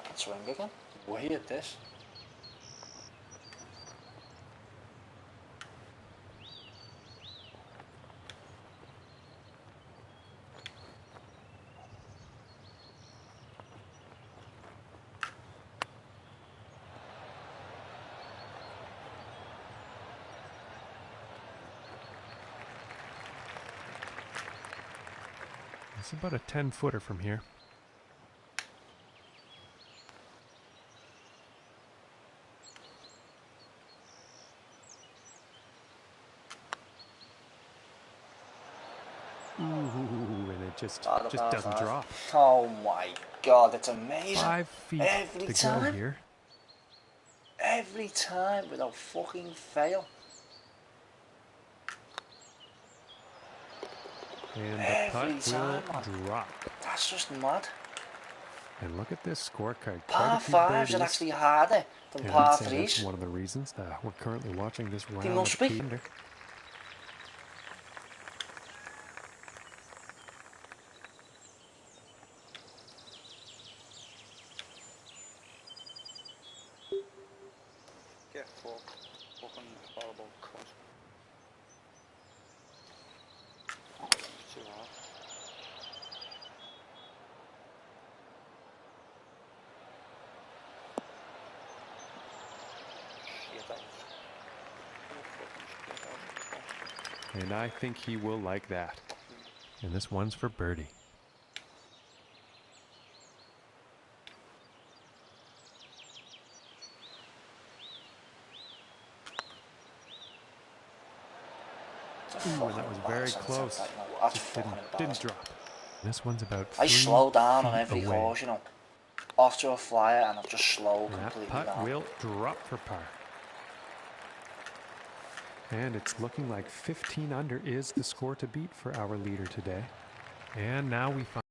[SPEAKER 1] Can't swing again. Weird this.
[SPEAKER 2] It's about a 10-footer from here. Ooh, and it just doesn't drop.
[SPEAKER 1] Oh my god, it's amazing.
[SPEAKER 2] 5 feet
[SPEAKER 1] Every
[SPEAKER 2] to
[SPEAKER 1] time.
[SPEAKER 2] go here.
[SPEAKER 1] Every time without fucking fail.
[SPEAKER 2] And the
[SPEAKER 1] Every
[SPEAKER 2] putt
[SPEAKER 1] time,
[SPEAKER 2] will
[SPEAKER 1] man.
[SPEAKER 2] drop.
[SPEAKER 1] That's just mad.
[SPEAKER 2] And look at this scorecard.
[SPEAKER 1] Par
[SPEAKER 2] Quite a few
[SPEAKER 1] 5s
[SPEAKER 2] birdies.
[SPEAKER 1] are actually harder than
[SPEAKER 2] And
[SPEAKER 1] par
[SPEAKER 2] I'd say that's
[SPEAKER 1] 3s.
[SPEAKER 2] one of the reasons that we're currently watching this round
[SPEAKER 1] must
[SPEAKER 2] of
[SPEAKER 1] be.
[SPEAKER 2] 8 under.
[SPEAKER 3] Get fucked. Fucking horrible cunt. It's too hard. Shit out. Oh, fucking shit out.
[SPEAKER 2] And I think he will like that. And this one's for birdie. Ooh, and that was very close. Just didn't drop. This one's about 3
[SPEAKER 1] I slow down on
[SPEAKER 2] feet
[SPEAKER 1] every
[SPEAKER 2] away.
[SPEAKER 1] course, you know. Off to a flyer and I'll just slow
[SPEAKER 2] And that
[SPEAKER 1] completely
[SPEAKER 2] putt
[SPEAKER 1] down.
[SPEAKER 2] will drop for par. And it's looking like 15 under is the score to beat for our leader today. And now we find...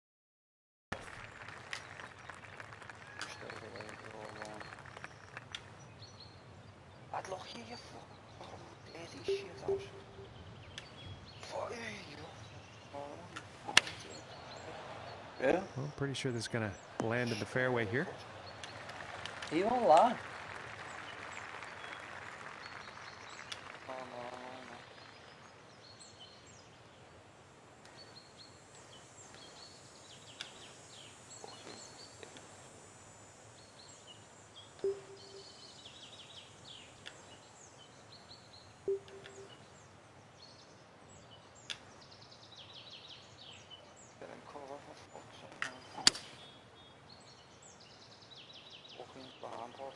[SPEAKER 3] I'd look here, you fucking dirty shit house. Fuck you. Yeah?
[SPEAKER 2] Well, I'm pretty sure this is going to land in the fairway here.
[SPEAKER 1] He won't lie.
[SPEAKER 3] Oh, no. Get him covered for fuck's sake, man. Fucking barn pot.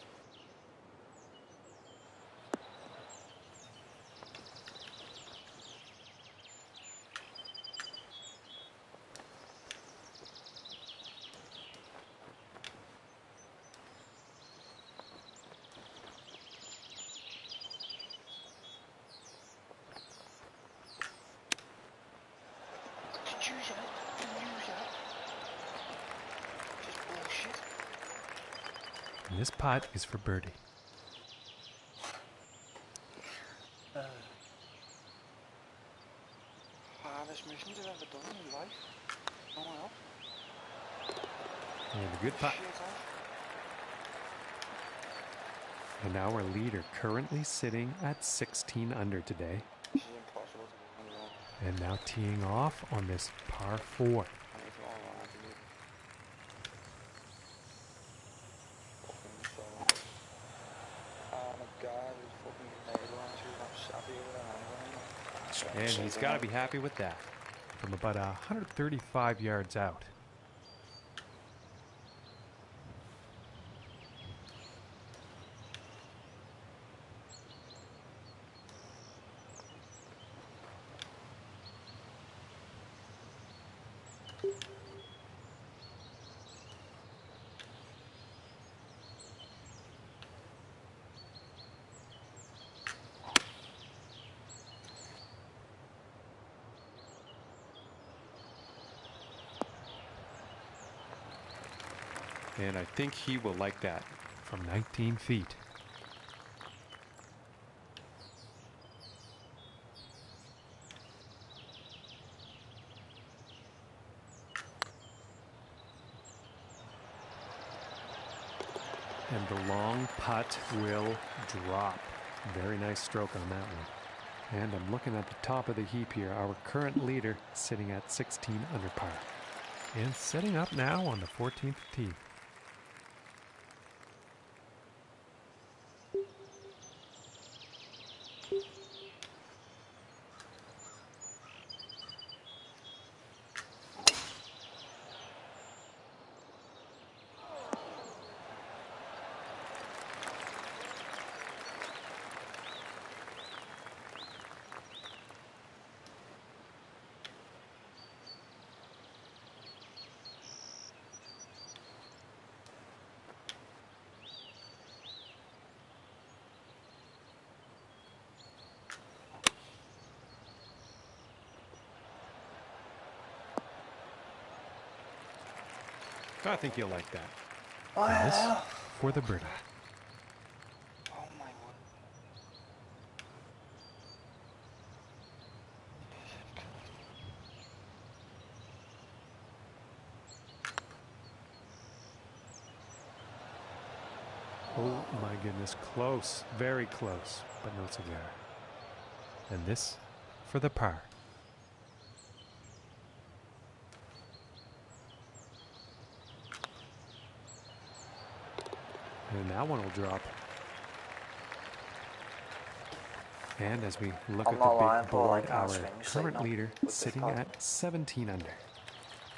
[SPEAKER 3] Did you use that? Just bullshit.
[SPEAKER 2] And this putt is for birdie.
[SPEAKER 3] Hardest missions I've ever done in life. No one else.
[SPEAKER 2] And a good putt.
[SPEAKER 3] Shit house.
[SPEAKER 2] And our leader currently sitting at 16 under today.
[SPEAKER 3] This is impossible to do on your own.
[SPEAKER 2] And now teeing off on this par 4.
[SPEAKER 3] I need to all around to do. Fucking so. Oh my god, he's fucking made one too. I'm sappy with an angle.
[SPEAKER 2] And he's got to be happy with that. From about 135 yards out. And I think he will like that from 19 feet. And the long putt will drop. Very nice stroke on that one. And I'm looking at the top of the heap here. Our current leader sitting at 16 under par. And setting up now on the 14th tee. I think you'll like that.
[SPEAKER 1] Oh,
[SPEAKER 2] And this
[SPEAKER 1] yeah.
[SPEAKER 2] for the birdie.
[SPEAKER 3] Oh my word.
[SPEAKER 2] Oh my goodness, close, very close, but no cigar. And this for the par. And that one will drop. And as we look
[SPEAKER 1] I'm
[SPEAKER 2] at
[SPEAKER 1] not
[SPEAKER 2] the
[SPEAKER 1] lying,
[SPEAKER 2] big
[SPEAKER 1] Paul, I
[SPEAKER 2] board,
[SPEAKER 1] can't
[SPEAKER 2] our
[SPEAKER 1] swing me straight
[SPEAKER 2] current
[SPEAKER 1] now
[SPEAKER 2] leader
[SPEAKER 1] with this
[SPEAKER 2] sitting
[SPEAKER 1] pad.
[SPEAKER 2] at 17 under.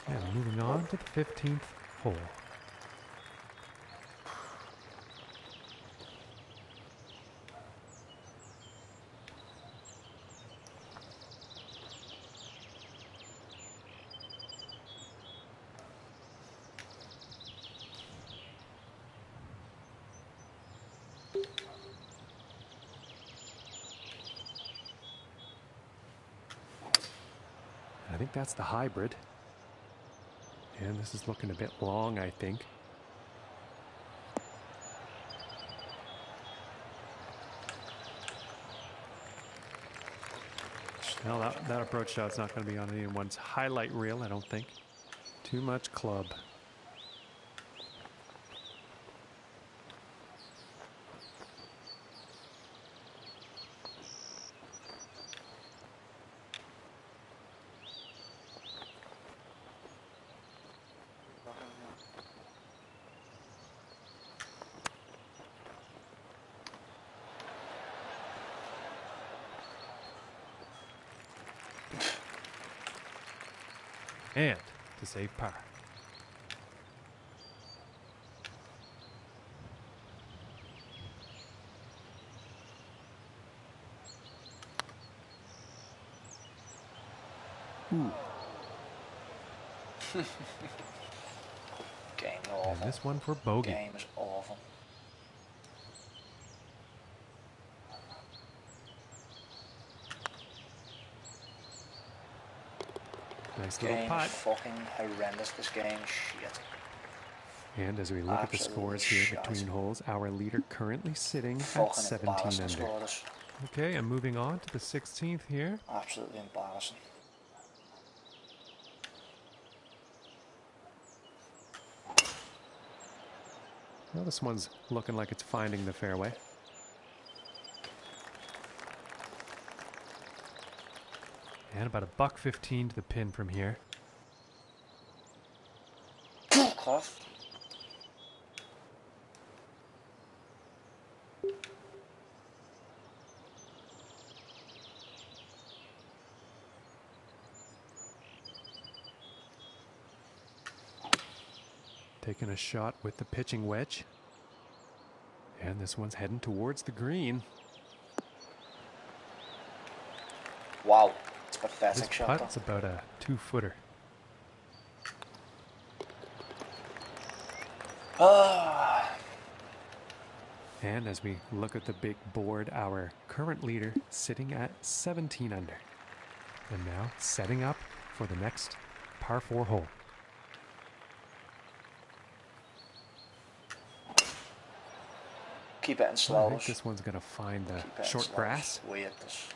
[SPEAKER 2] And moving on to the 15th hole. I think that's the hybrid. And this is looking a bit long, I think. Well, that approach shot's not going to be on anyone's highlight reel, I don't think. Too much club. And to save par. Ooh.
[SPEAKER 1] Game awful.
[SPEAKER 2] And this one for bogey.
[SPEAKER 1] Game is awful.
[SPEAKER 2] Nice little
[SPEAKER 1] Game
[SPEAKER 2] putt.
[SPEAKER 1] is fucking horrendous. This game is shit.
[SPEAKER 2] And as we look at the scores here between holes, our leader currently sitting at
[SPEAKER 1] Fucking
[SPEAKER 2] 17
[SPEAKER 1] embarrassing
[SPEAKER 2] under.
[SPEAKER 1] scores.
[SPEAKER 2] Okay, and moving on to the 16th here.
[SPEAKER 1] Absolutely embarrassing.
[SPEAKER 2] Well, this one's looking like it's finding the fairway. And about $1.15 to the pin from here.
[SPEAKER 1] Cloth.
[SPEAKER 2] Taking a shot with the pitching wedge. And this one's heading towards the green.
[SPEAKER 1] Wow, it's a
[SPEAKER 2] This
[SPEAKER 1] pathetic shot.
[SPEAKER 2] putt's about a 2-footer. And as we look at the big board, our current leader sitting at 17 under. And now setting up for the next par 4 hole.
[SPEAKER 1] Keep it in
[SPEAKER 2] I
[SPEAKER 1] slows.
[SPEAKER 2] think this one's going to find the
[SPEAKER 1] Keep it in
[SPEAKER 2] short
[SPEAKER 1] slows.
[SPEAKER 2] grass.
[SPEAKER 1] Wait this.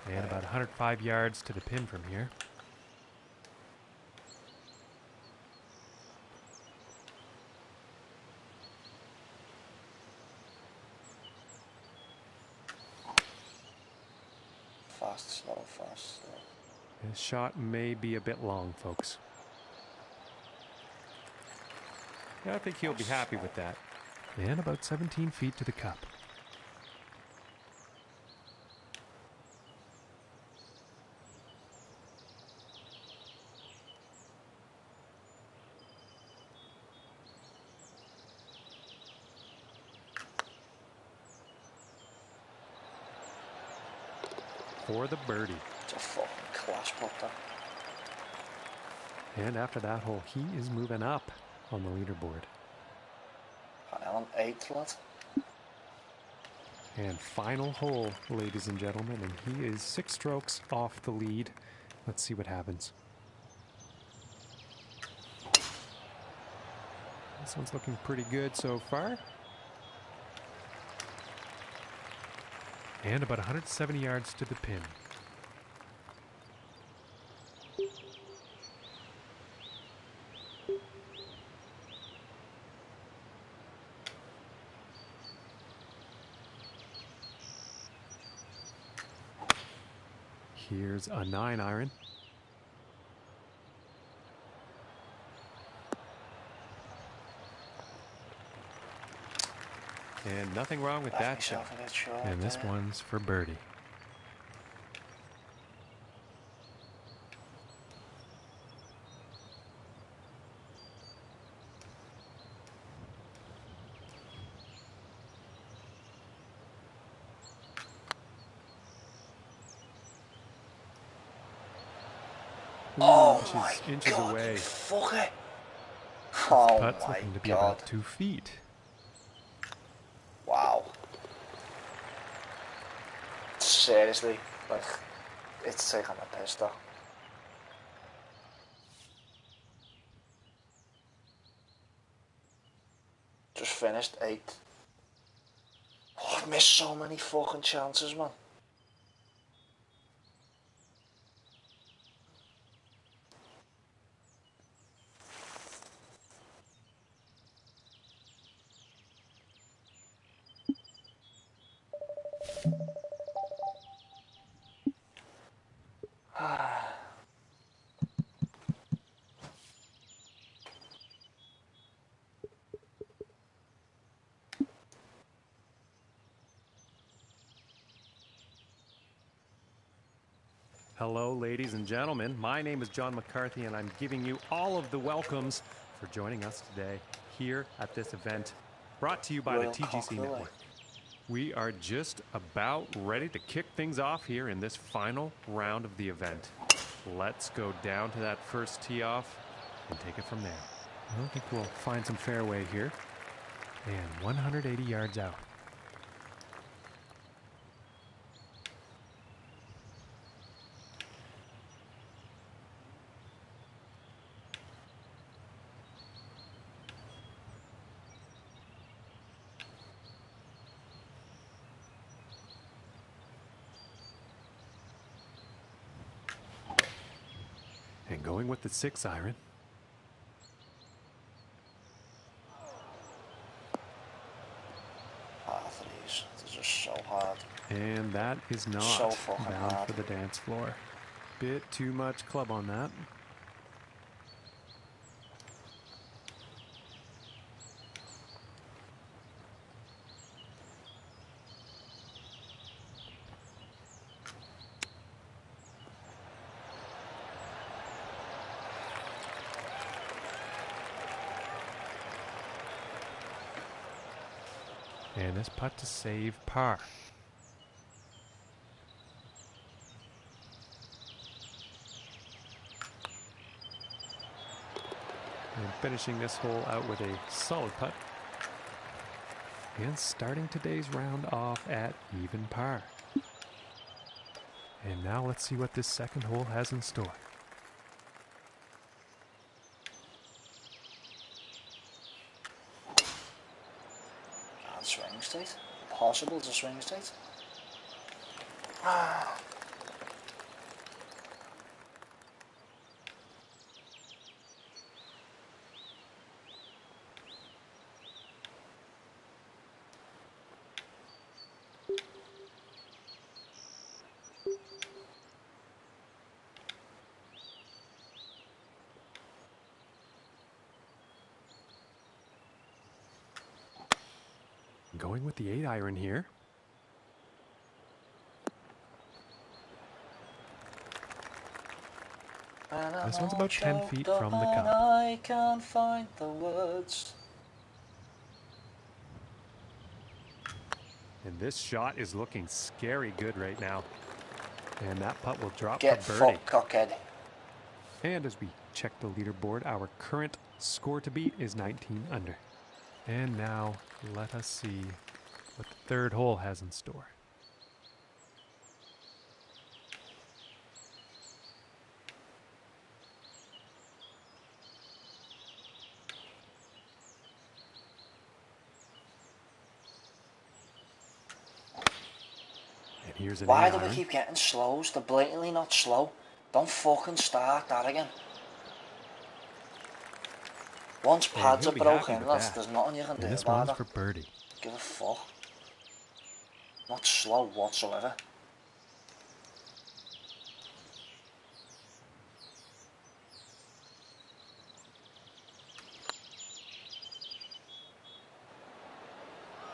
[SPEAKER 2] And about 105 yards to the pin from here.
[SPEAKER 1] Fast, slow, fast, slow.
[SPEAKER 2] This shot may be a bit long, folks. Yeah, I think he'll be happy with that. And about 17 feet to the cup. For the birdie.
[SPEAKER 1] It's a fucking class putt there.
[SPEAKER 2] And after that hole, he is moving up on the leaderboard.
[SPEAKER 1] Hang 8th, lad.
[SPEAKER 2] And final hole, ladies and gentlemen, and he is 6 strokes off the lead. Let's see what happens. This one's looking pretty good so far. And about 170 yards to the pin. Here's a 9-iron. And nothing wrong with
[SPEAKER 1] Left
[SPEAKER 2] that shot.
[SPEAKER 1] myself a good shot
[SPEAKER 2] And this
[SPEAKER 1] there.
[SPEAKER 2] one's for birdie.
[SPEAKER 1] Oh
[SPEAKER 2] She's
[SPEAKER 1] my
[SPEAKER 2] inches
[SPEAKER 1] god,
[SPEAKER 2] away.
[SPEAKER 1] you fucker!
[SPEAKER 2] This
[SPEAKER 1] Oh
[SPEAKER 2] putt's
[SPEAKER 1] my
[SPEAKER 2] looking to be
[SPEAKER 1] god.
[SPEAKER 2] about 2 feet.
[SPEAKER 1] Wow. Seriously, like, it's taking a piss though. Just finished 8th. Oh, I've missed so many fucking chances, man.
[SPEAKER 2] Hello, ladies and gentlemen. My name is John McCarthy, and I'm giving you all of the welcomes for joining us today here at this event brought to you by
[SPEAKER 1] Royal
[SPEAKER 2] the TGC
[SPEAKER 1] Cockville.
[SPEAKER 2] Network. We are just about ready to kick things off here in this final round of the event. Let's go down to that first tee off and take it from there. I think we'll find some fairway here. And 180 yards out. And going with the 6 iron.
[SPEAKER 1] Half of these, they're just so hard.
[SPEAKER 2] And that is not
[SPEAKER 1] So fucking
[SPEAKER 2] bound
[SPEAKER 1] hard.
[SPEAKER 2] for the dance floor. Bit too much club on that. And this putt to save par. And finishing this hole out with a solid putt. And starting today's round off at even par. And now let's see what this second hole has in store.
[SPEAKER 1] And swing state. Possible to swing state.
[SPEAKER 2] Going with the 8 iron here. This one's about 10 feet from the cup.
[SPEAKER 1] I can't find the words.
[SPEAKER 2] And this shot is looking scary good right now. And that putt will drop
[SPEAKER 1] Get
[SPEAKER 2] for birdie.
[SPEAKER 1] fucked, cockhead.
[SPEAKER 2] And as we check the leaderboard, our current score to beat is 19 under. And now let us see what the third hole has in store. And here's an
[SPEAKER 1] Why
[SPEAKER 2] 8
[SPEAKER 1] do we
[SPEAKER 2] iron.
[SPEAKER 1] keep getting slows? They're blatantly not slow. Don't fucking start that again. Once pads
[SPEAKER 2] he'll
[SPEAKER 1] are
[SPEAKER 2] be happy
[SPEAKER 1] broken,
[SPEAKER 2] with
[SPEAKER 1] lads,
[SPEAKER 2] that.
[SPEAKER 1] there's nothing you can do
[SPEAKER 2] And this
[SPEAKER 1] about
[SPEAKER 2] one's
[SPEAKER 1] it.
[SPEAKER 2] for birdie.
[SPEAKER 1] Give a fuck. Not slow whatsoever.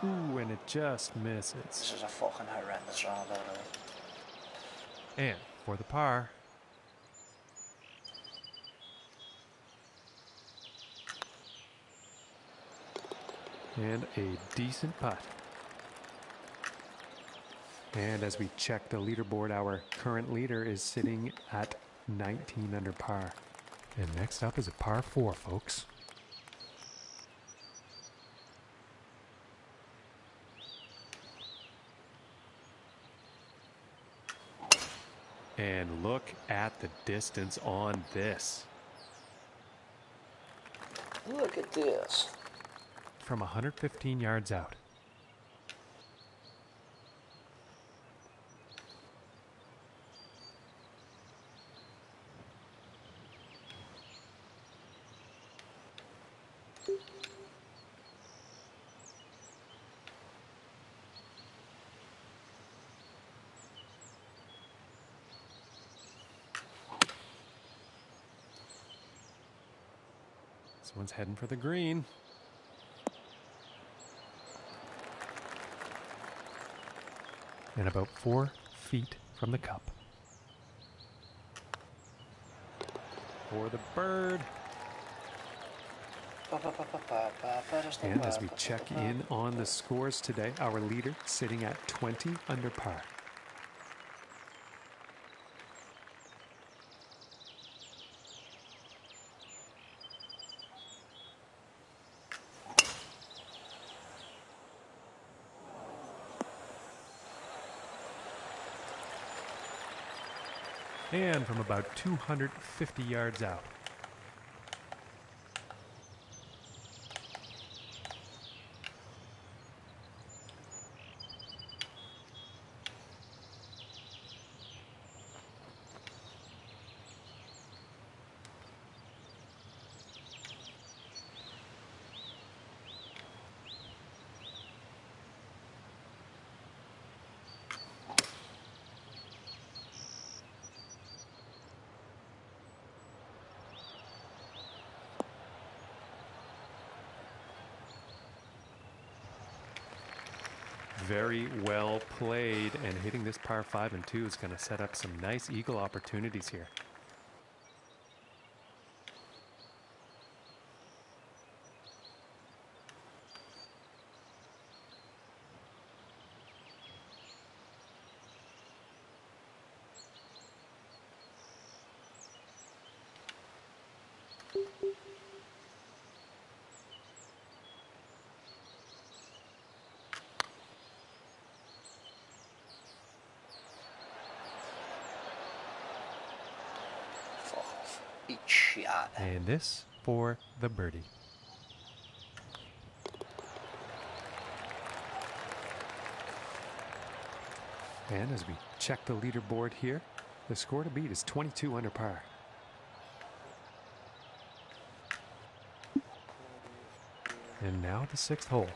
[SPEAKER 2] Ooh, and and it just misses.
[SPEAKER 1] This is a fucking horrendous round, already.
[SPEAKER 2] And for the par. And a decent putt. And as we check the leaderboard, our current leader is sitting at 19 under par. And next up is a par 4, folks. And look at the distance on this.
[SPEAKER 1] Look at this.
[SPEAKER 2] From 115 yards out. This one's heading for the green. And about 4 feet from the cup. For the bird. And as we check in on the scores today, our leader sitting at 20 under par. And from about 250 yards out. Very well played, and hitting this par 5 and 2 is going to set up some nice eagle opportunities here.
[SPEAKER 1] Each shot.
[SPEAKER 2] And this for the birdie. And as we check the leaderboard here, the score to beat is 22 under par. And now the 6th hole.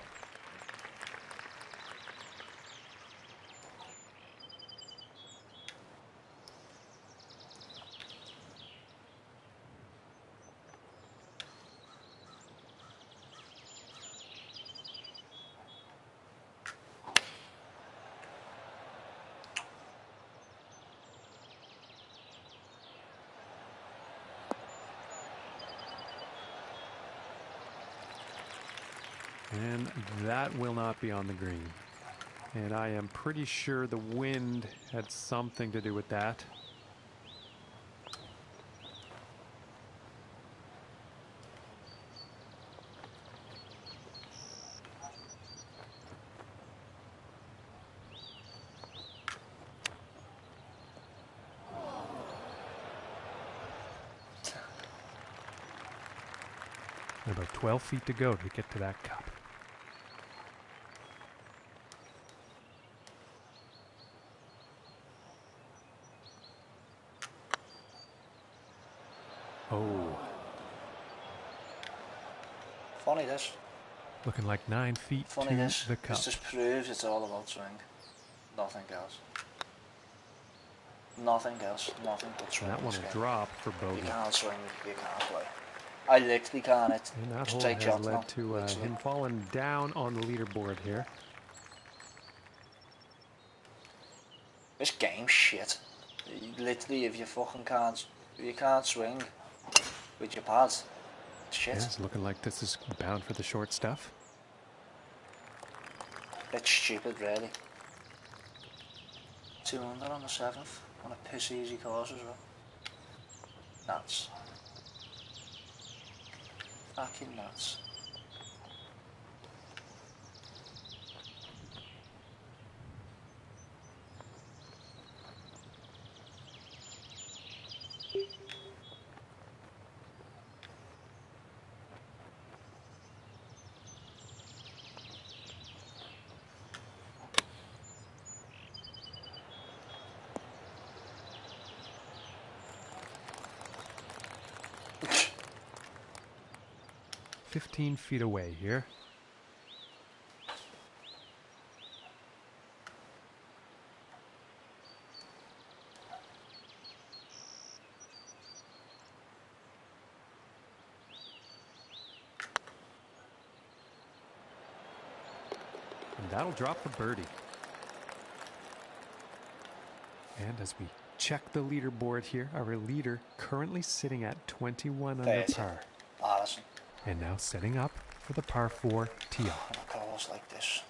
[SPEAKER 2] And that will not be on the green. And I am pretty sure the wind had something to do with that. About 12 feet to go to get to that cup. Oh.
[SPEAKER 1] Funny this.
[SPEAKER 2] Looking like 9 feet
[SPEAKER 1] Funny
[SPEAKER 2] to
[SPEAKER 1] this.
[SPEAKER 2] the cup.
[SPEAKER 1] This just proves it's all about swing. Nothing else. Nothing else. Nothing but swing.
[SPEAKER 2] That one will drop for bogey.
[SPEAKER 1] You can't swing, you can't play. I literally can't.
[SPEAKER 2] And that hole
[SPEAKER 1] Straight
[SPEAKER 2] has
[SPEAKER 1] shots
[SPEAKER 2] led
[SPEAKER 1] now.
[SPEAKER 2] to him falling down on the leaderboard here.
[SPEAKER 1] This game's shit. Literally, if you can't swing with your pads, shit.
[SPEAKER 2] Yeah, it's looking like this is bound for the short stuff.
[SPEAKER 1] Bit stupid, really. 200 on the 7th, on a piss easy course as well. Nuts. Fucking nuts.
[SPEAKER 2] "15 feet away here." And that'll drop the birdie. And as we check the leaderboard here, our leader currently sitting at 21 under par.
[SPEAKER 1] Allison.
[SPEAKER 2] And now setting up for the par 4 tee off.
[SPEAKER 1] On a course like this.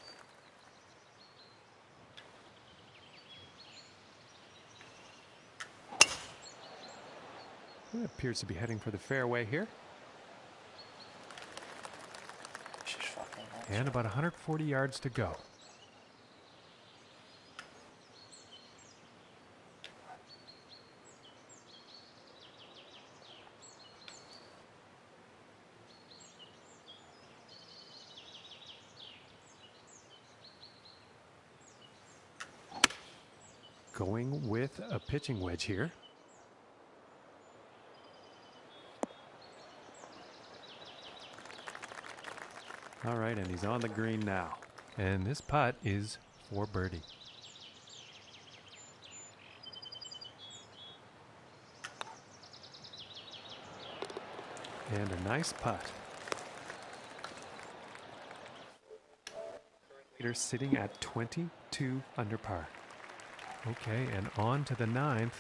[SPEAKER 2] It appears to be heading for the fairway here.
[SPEAKER 1] This is fucking nuts.
[SPEAKER 2] And about 140 yards to go. Going with a pitching wedge here. All right, and he's on the green now. And this putt is for birdie. And a nice putt. Leader sitting at 22 under par. Okay, and on to the 9th.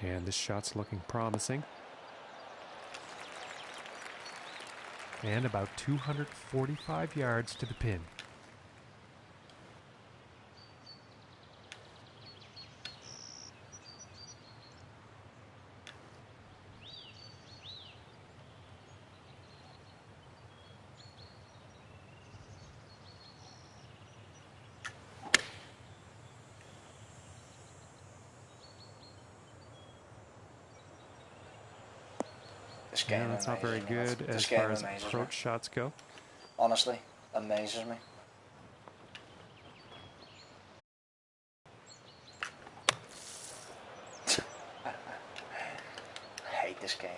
[SPEAKER 2] And this shot's looking promising. And about 245 yards to the pin.
[SPEAKER 1] This game
[SPEAKER 2] Yeah, that's not very good as far as approach shots go.
[SPEAKER 1] Honestly, amazes me. I hate this game.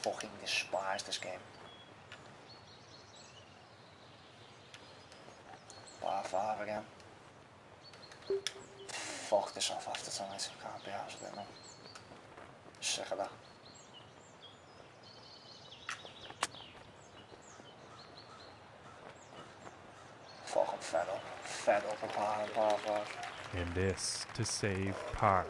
[SPEAKER 1] Fucking despise this game. Bar 5 again. Fuck this off after tonight. Can't be arsed with it, man. Sick of that. Fucking fed up of par and par 5.
[SPEAKER 2] And this to save par.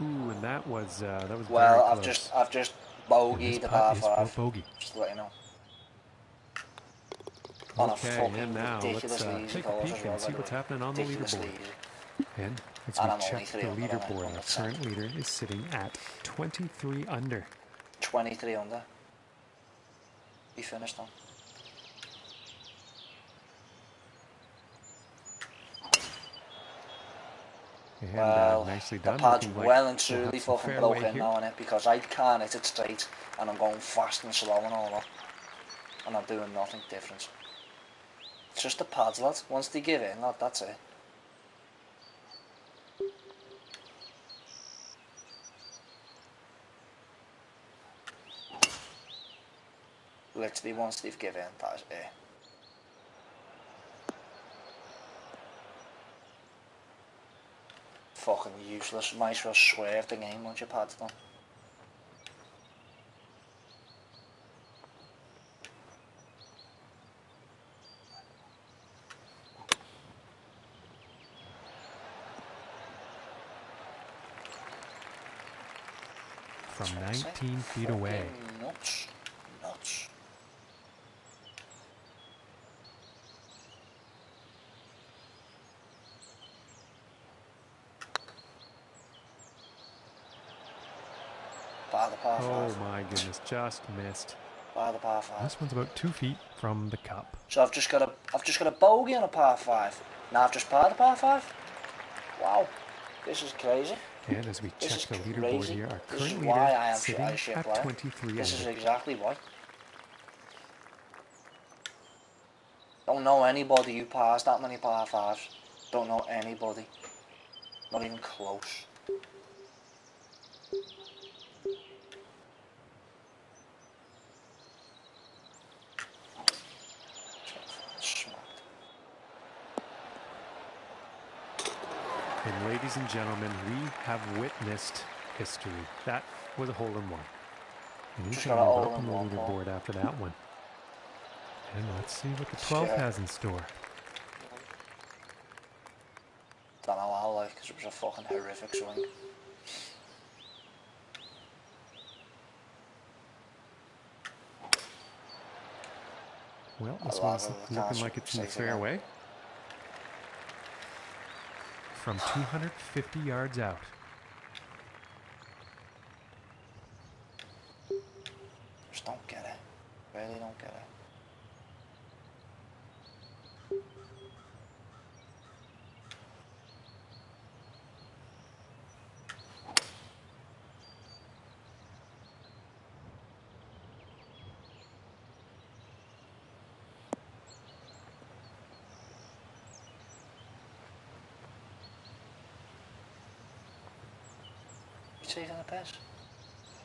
[SPEAKER 2] Ooh, and that was
[SPEAKER 1] well,
[SPEAKER 2] very close.
[SPEAKER 1] I've just bogeyed the par 5.
[SPEAKER 2] Bogey.
[SPEAKER 1] Just to let you know.
[SPEAKER 2] Okay, and now let's take a peek and see what's happening on the leaderboard. And as we check the leaderboard, our current leader is sitting at 23 under.
[SPEAKER 1] 23 under. He finished on.
[SPEAKER 2] And,
[SPEAKER 1] well,
[SPEAKER 2] nicely done.
[SPEAKER 1] The pad's
[SPEAKER 2] like
[SPEAKER 1] well and truly
[SPEAKER 2] we'll
[SPEAKER 1] fucking broken now on it because I can't hit it straight and I'm going fast and slow and all that. And I'm doing nothing different. It's just the pads, lad. Once they give in, lad, that's it. Literally, once they've given, that is it. fucking useless. Might as well swerve the game once your pad's done.
[SPEAKER 2] From 19 feet away.
[SPEAKER 1] Nuts. Nuts. By the par 5.
[SPEAKER 2] Oh my goodness, just missed.
[SPEAKER 1] By the par 5.
[SPEAKER 2] This one's about 2 feet from the cup.
[SPEAKER 1] So I've just got a bogey on a par 5. Now I've just parred the par 5. Wow, this is crazy.
[SPEAKER 2] And as we check the leaderboard here, our
[SPEAKER 1] This is
[SPEAKER 2] current
[SPEAKER 1] why
[SPEAKER 2] leader
[SPEAKER 1] I am
[SPEAKER 2] sitting at 23
[SPEAKER 1] This is
[SPEAKER 2] under.
[SPEAKER 1] exactly why. Don't know anybody who pars that many par 5s. Don't know anybody. Not even close.
[SPEAKER 2] And ladies and gentlemen, we have witnessed history. That was a hole-in-one. And we
[SPEAKER 1] Just
[SPEAKER 2] can
[SPEAKER 1] got a
[SPEAKER 2] move up on the
[SPEAKER 1] hole-in-one,
[SPEAKER 2] leaderboard after that one. And let's see what the 12 has in store.
[SPEAKER 1] Don't know how, like, because it was a fucking horrific swing.
[SPEAKER 2] Well, this one's looking like it's in the fairway. From 250 yards out.
[SPEAKER 1] Just don't get it. Really don't get it. You taking a piss?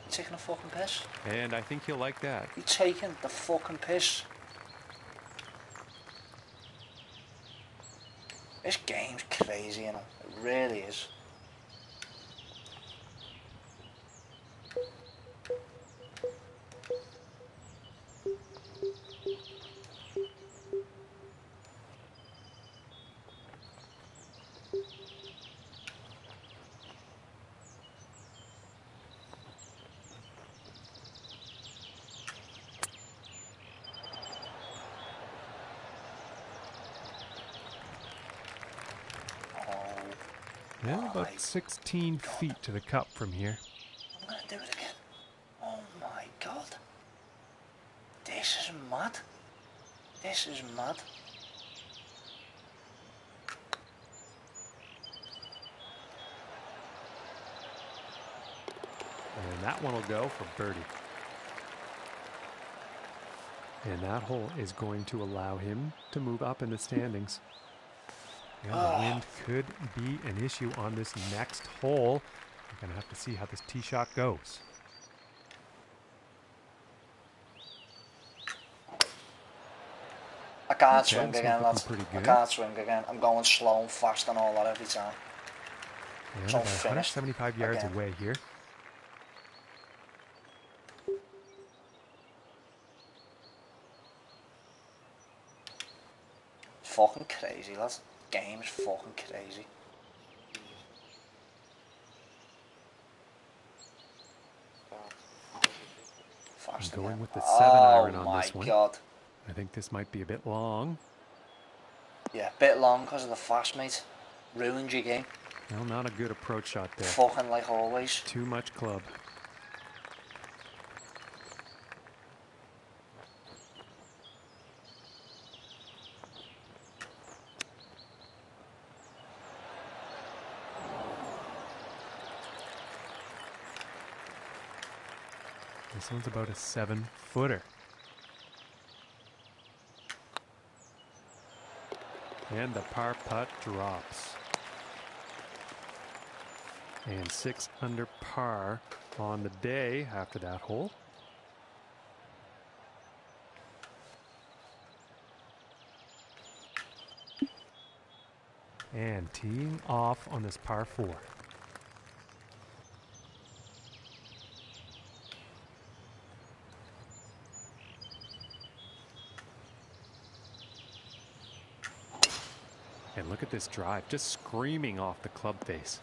[SPEAKER 1] You taking a fucking piss?
[SPEAKER 2] And I think he'll like that.
[SPEAKER 1] You taking the fucking piss? This game's crazy, you know. It really is.
[SPEAKER 2] Yeah, about 16 feet to the cup from here.
[SPEAKER 1] I'm gonna do it again. Oh my god. This is mad. This is mad.
[SPEAKER 2] And that one will go for birdie. And that hole is going to allow him to move up in the standings. Yeah, the wind could be an issue on this next hole. We're going to have to see how this tee shot goes.
[SPEAKER 1] I can't
[SPEAKER 2] Okay,
[SPEAKER 1] swing
[SPEAKER 2] this
[SPEAKER 1] again,
[SPEAKER 2] one's
[SPEAKER 1] lads.
[SPEAKER 2] looking pretty
[SPEAKER 1] I
[SPEAKER 2] good.
[SPEAKER 1] can't swing again. I'm going slow and fast and all that every time.
[SPEAKER 2] And
[SPEAKER 1] It's
[SPEAKER 2] about
[SPEAKER 1] unfinished
[SPEAKER 2] 175 yards
[SPEAKER 1] again.
[SPEAKER 2] away here.
[SPEAKER 1] It's fucking crazy, lads. Game is fucking crazy. Fast
[SPEAKER 2] I'm going
[SPEAKER 1] again.
[SPEAKER 2] with the 7-iron
[SPEAKER 1] Oh
[SPEAKER 2] on
[SPEAKER 1] my
[SPEAKER 2] this one.
[SPEAKER 1] god.
[SPEAKER 2] I think this might be a bit long.
[SPEAKER 1] Yeah, bit long because of the fast, mate. Ruined your game.
[SPEAKER 2] Well, not a good approach shot there.
[SPEAKER 1] Fucking like always.
[SPEAKER 2] Too much club. This one's about a 7-footer. And the par putt drops. And 6 under par on the day after that hole. And teeing off on this par 4. And look at this drive, just screaming off the club face.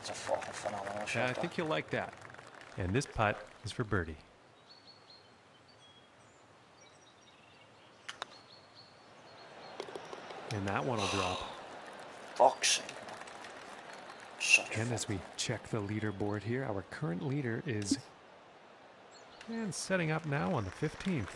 [SPEAKER 1] It's a fucking phenomenal shot.
[SPEAKER 2] Yeah, I think you'll like that. And this putt is for birdie. And that one will drop.
[SPEAKER 1] Boxing.
[SPEAKER 2] And as we check the leaderboard here, our current leader is setting up now on the 15th.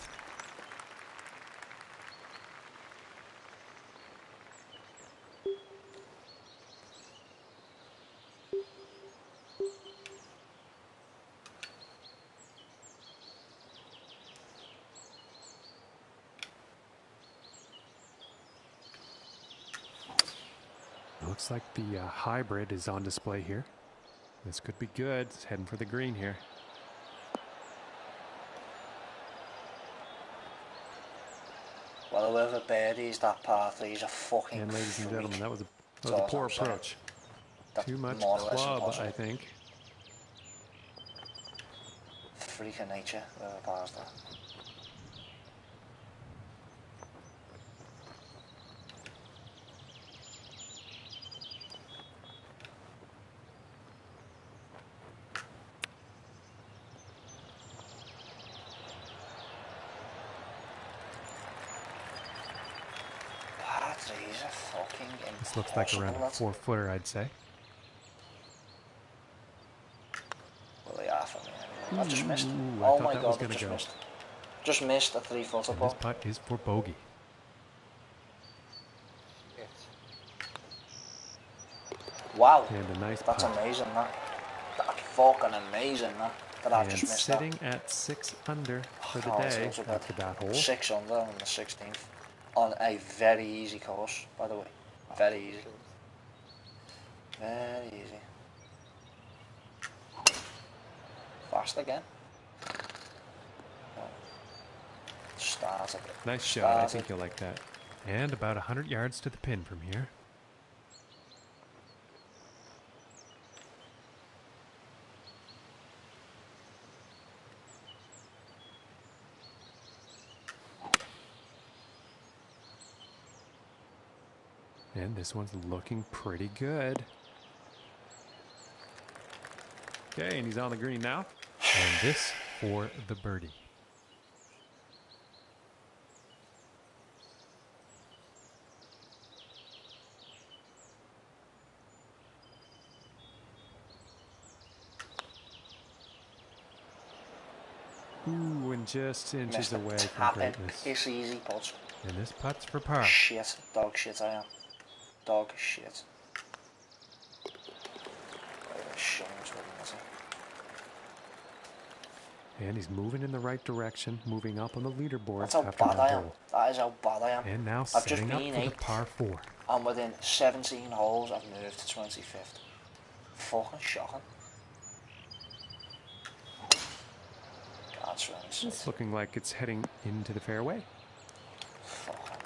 [SPEAKER 2] Looks like the hybrid is on display here. This could be good. It's heading for the green here.
[SPEAKER 1] Well, whoever birdies that par 3 is a fucking
[SPEAKER 2] And ladies and
[SPEAKER 1] freak.
[SPEAKER 2] gentlemen, that was a poor approach.
[SPEAKER 1] That's
[SPEAKER 2] Too much
[SPEAKER 1] more or less
[SPEAKER 2] club,
[SPEAKER 1] impossible.
[SPEAKER 2] I think.
[SPEAKER 1] Freak of nature, whoever pars that. Par 3's a fucking impossible.
[SPEAKER 2] This looks like around a 4-footer, I'd say.
[SPEAKER 1] Well, they are for me anyway. I've just missed.
[SPEAKER 2] Ooh, I
[SPEAKER 1] Oh
[SPEAKER 2] thought
[SPEAKER 1] my
[SPEAKER 2] that was
[SPEAKER 1] god, I've
[SPEAKER 2] gonna
[SPEAKER 1] just
[SPEAKER 2] go.
[SPEAKER 1] missed. Just missed a 3-footer
[SPEAKER 2] And this
[SPEAKER 1] ball.
[SPEAKER 2] putt is for bogey.
[SPEAKER 3] Shit.
[SPEAKER 1] Wow.
[SPEAKER 2] And a nice
[SPEAKER 1] That's
[SPEAKER 2] putt.
[SPEAKER 1] amazing, that. That's fucking amazing, that. That I've
[SPEAKER 2] And
[SPEAKER 1] just missed
[SPEAKER 2] sitting
[SPEAKER 1] that.
[SPEAKER 2] at 6 under for the
[SPEAKER 1] Oh, it's
[SPEAKER 2] day
[SPEAKER 1] also good.
[SPEAKER 2] after that hole.
[SPEAKER 1] 6 under on the 16th. On a very easy course, by the way. Very easy. Very easy. Fast again. Start a bit.
[SPEAKER 2] Nice shot. I think you'll like that. And about 100 yards to the pin from here. And this one's looking pretty good. Okay, and he's on the green now. And this for the birdie. Ooh, and just inches
[SPEAKER 1] Missed it.
[SPEAKER 2] away from
[SPEAKER 1] Tap it.
[SPEAKER 2] greatness.
[SPEAKER 1] It's easy putts.
[SPEAKER 2] And this putt's for par.
[SPEAKER 1] Shit. Dog shit I am. Dog shit.
[SPEAKER 2] And he's moving in the right direction, moving up on the leaderboard.
[SPEAKER 1] That's how
[SPEAKER 2] after
[SPEAKER 1] bad
[SPEAKER 2] that
[SPEAKER 1] I am.
[SPEAKER 2] hole.
[SPEAKER 1] That is how bad I am.
[SPEAKER 2] And now
[SPEAKER 1] I've just
[SPEAKER 2] setting up
[SPEAKER 1] been
[SPEAKER 2] for the
[SPEAKER 1] 8th.
[SPEAKER 2] par 4.
[SPEAKER 1] And within 17 holes, I've moved to 25th. Fucking shocking. That's really sick.
[SPEAKER 2] It's looking like it's heading into the fairway.
[SPEAKER 1] Fucking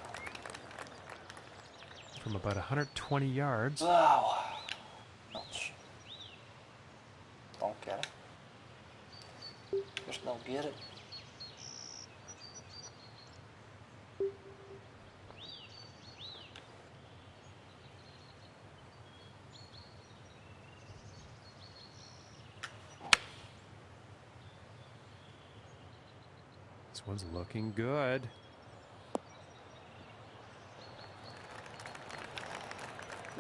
[SPEAKER 2] From about 120 yards.
[SPEAKER 1] wow. Nuts. Don't get it. Just don't get it.
[SPEAKER 2] This one's looking good.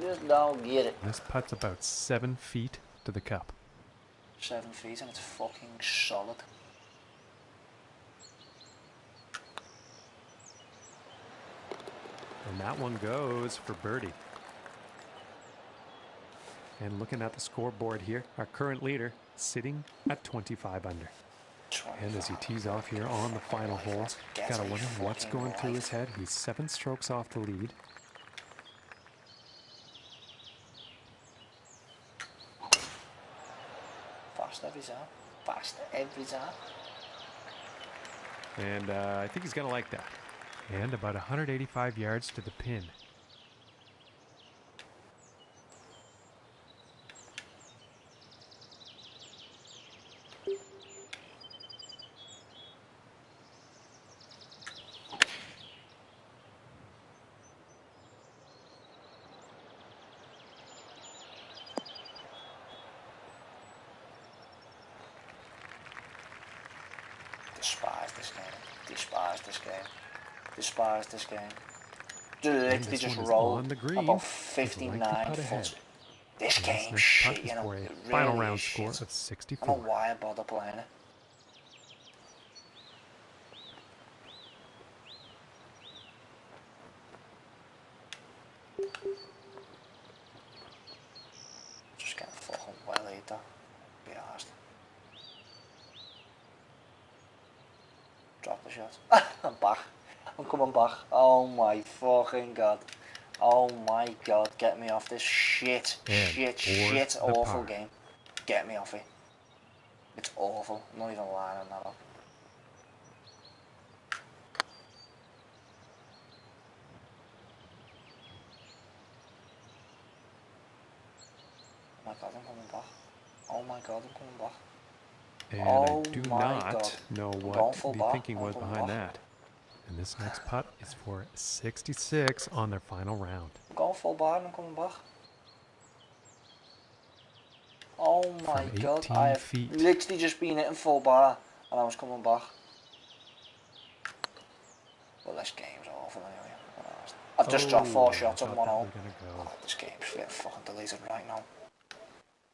[SPEAKER 1] Just don't get it.
[SPEAKER 2] This putt's about 7 feet to the cup.
[SPEAKER 1] 7 feet and it's fucking solid.
[SPEAKER 2] And that one goes for birdie. And looking at the scoreboard here, our current leader sitting at 25 under. And as he tees off here on the final hole, gotta wonder what's going through his head. He's 7 strokes off the lead.
[SPEAKER 1] Fast every time. Fast every time.
[SPEAKER 2] And I think he's going to like that. And about 185 yards to the pin.
[SPEAKER 1] Despise this game. Despise this game. Despise this game. Dude, they just rolled about 59 foot. This game shit, you know, it
[SPEAKER 2] final
[SPEAKER 1] really
[SPEAKER 2] round
[SPEAKER 1] is
[SPEAKER 2] score
[SPEAKER 1] shit.
[SPEAKER 2] of 64.
[SPEAKER 1] I don't know why I bother playing it. Just getting fucking well either. Be honest. Drop the shot. I'm back. I'm coming back. Oh my fucking god. Oh my god, get me off this shit, shit, awful game. Get me off it. It's awful. I'm not even lining that up. Oh my god, I'm coming back. Oh my god, I'm coming back.
[SPEAKER 2] And
[SPEAKER 1] oh
[SPEAKER 2] I do
[SPEAKER 1] my
[SPEAKER 2] not
[SPEAKER 1] god.
[SPEAKER 2] know
[SPEAKER 1] I'm
[SPEAKER 2] what the
[SPEAKER 1] back.
[SPEAKER 2] thinking was behind that. And this next putt is for 66 on their final round.
[SPEAKER 1] I'm going full bar and I'm coming back. Oh my god, I have literally just been hitting full bar and I was coming back. Well, this game's awful anyway. I've just dropped 4 shots on 1 hole. Oh, this game's getting fucking deleted right now.